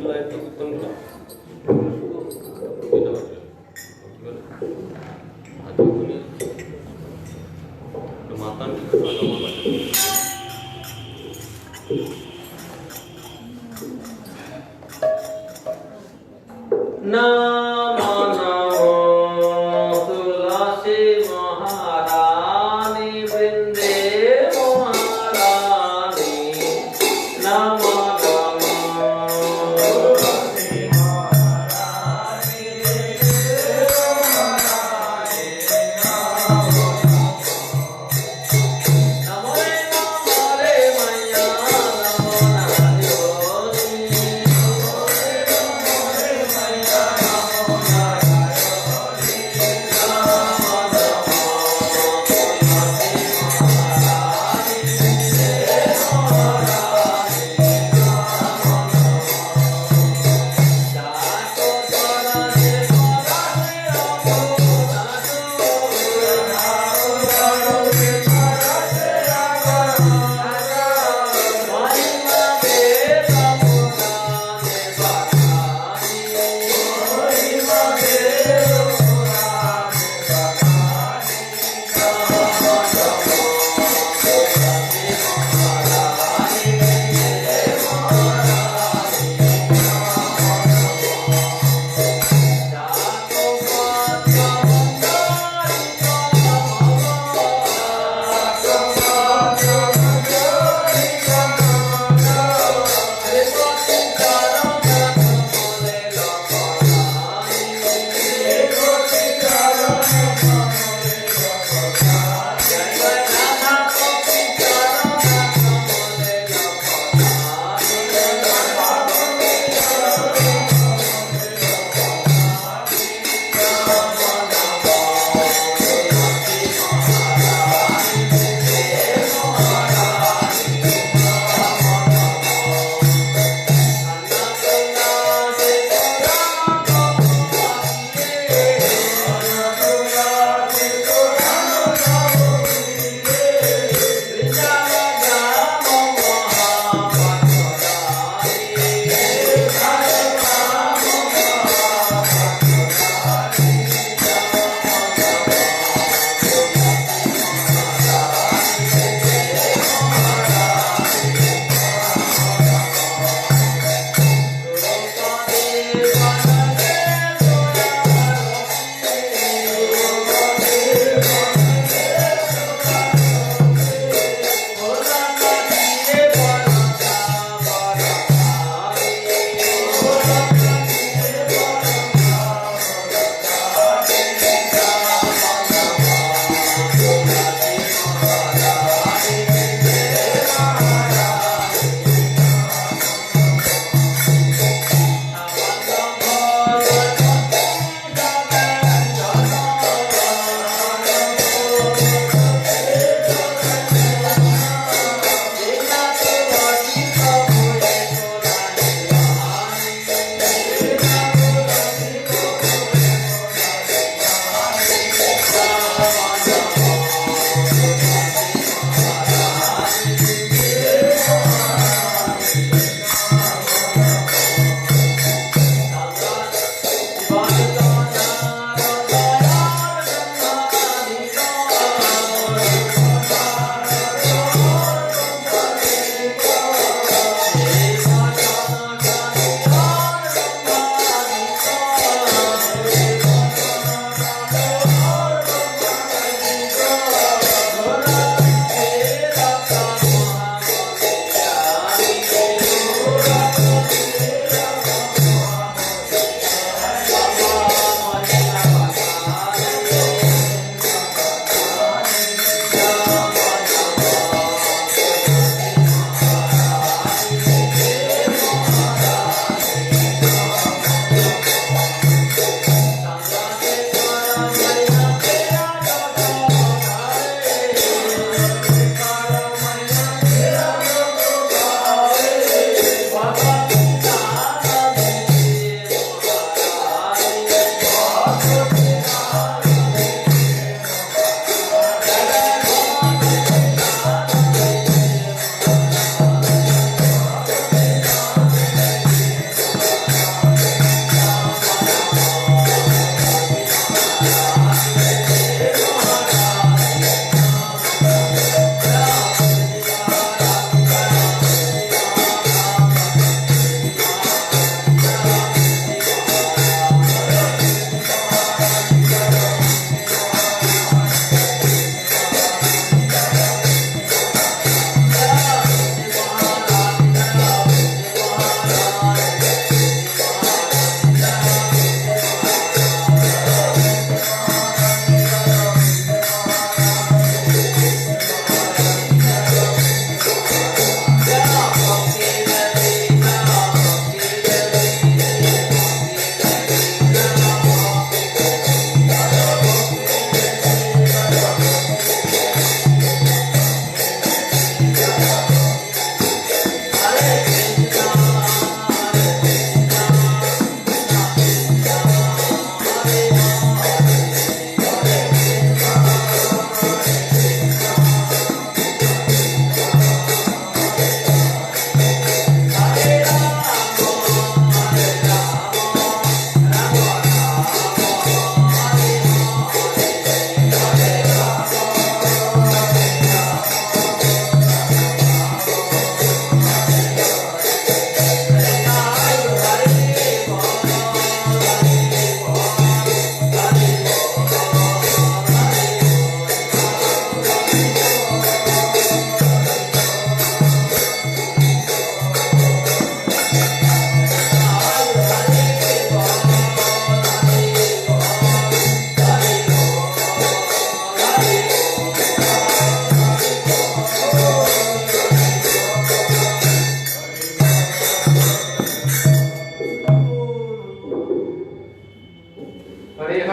এগুলো একটা কীর্তনগুলো এটা বাজবে কি বলে হাতে গুনে মাতান ঠিক আছে আমার বাজবে নমো নমো তুলসী মহারানী বৃন্দে মহারানী নমো নমো তুলসী মহারানী বৃন্দে মহারানী নমো নমো নমো রে মায়া নমো নারায়ণী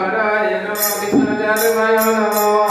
বিহারায় নমঃ কৃষ্ণ যাদবায় নমঃ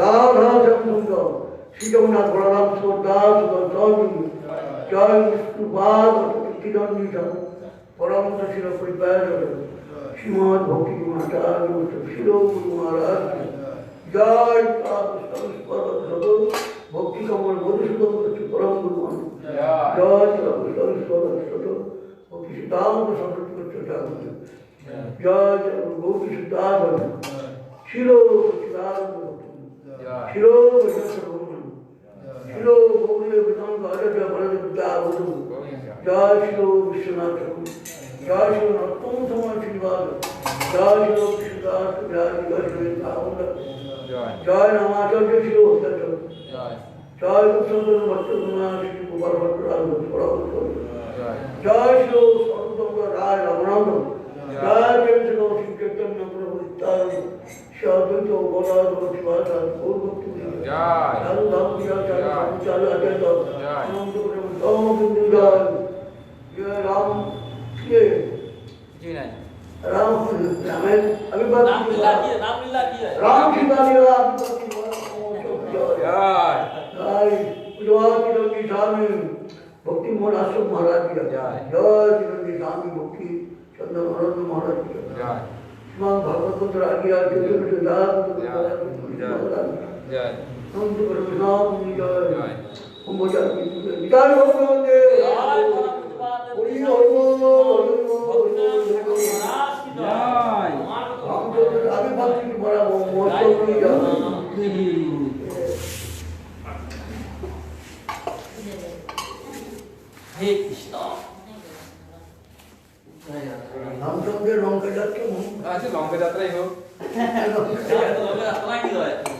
রাধা শ্যামসুন্দর শ্রী জগন্নাথ বলরাম সুদাস সুদর্শন জয় বিষ্ণুপাদ কীর্তিদণ্ডী পরমত শির পরিপায় শ্রীমদ ভক্তি আচার্য শির গুরু মহারাজ জয় ভক্তি কমল মধুসূদন পরম গুরু জয় ভক্তি সিদ্ধান্ত সংস্কৃত জয় গৌরী সিদ্ধান্ত শির সচিদানন্দ শির শির গৌরী বেদান্ত আচার্য বলদেবতা জয় শির বিশ্বনাথ জয় শির নতুন সময় শ্রীনিবাস জয় শির কৃষ্ণদাস জয় নামাচার্য শির হত্যাচর জয় কৃষ্ণচন্দ্র ভট্ট শ্রী গোপাল ভট্ট জয় শির সর্বতন্ত্র রায় রমনাথ জয় শ্রী চৈতন্য প্রভু নিত্যানন্দ শ্রীঅদ্বৈত গদাধর শিবাচার্য গৌরভক্তি চালু ধাম চালু আচার্য জয় जय राम ये जी नहीं राम हमें अभी बात राम लीला की राम सीता लीला जय जय चिरंजी स्वामी भक्ति मोहन आश्रम महाराज की जय जय चिरंजी स्वामी भक्ति चंद्र आनंद महाराज की जय श्रीमान भागवत पुत्र आज्ञा चतुर्थ दास जय नंद परमेश्वर की जय हम बोझा की विचार हो गए हे कृष्ण रामचंद्र लंका जाते हैं आज लंका यात्रा ही हो लंका यात्रा की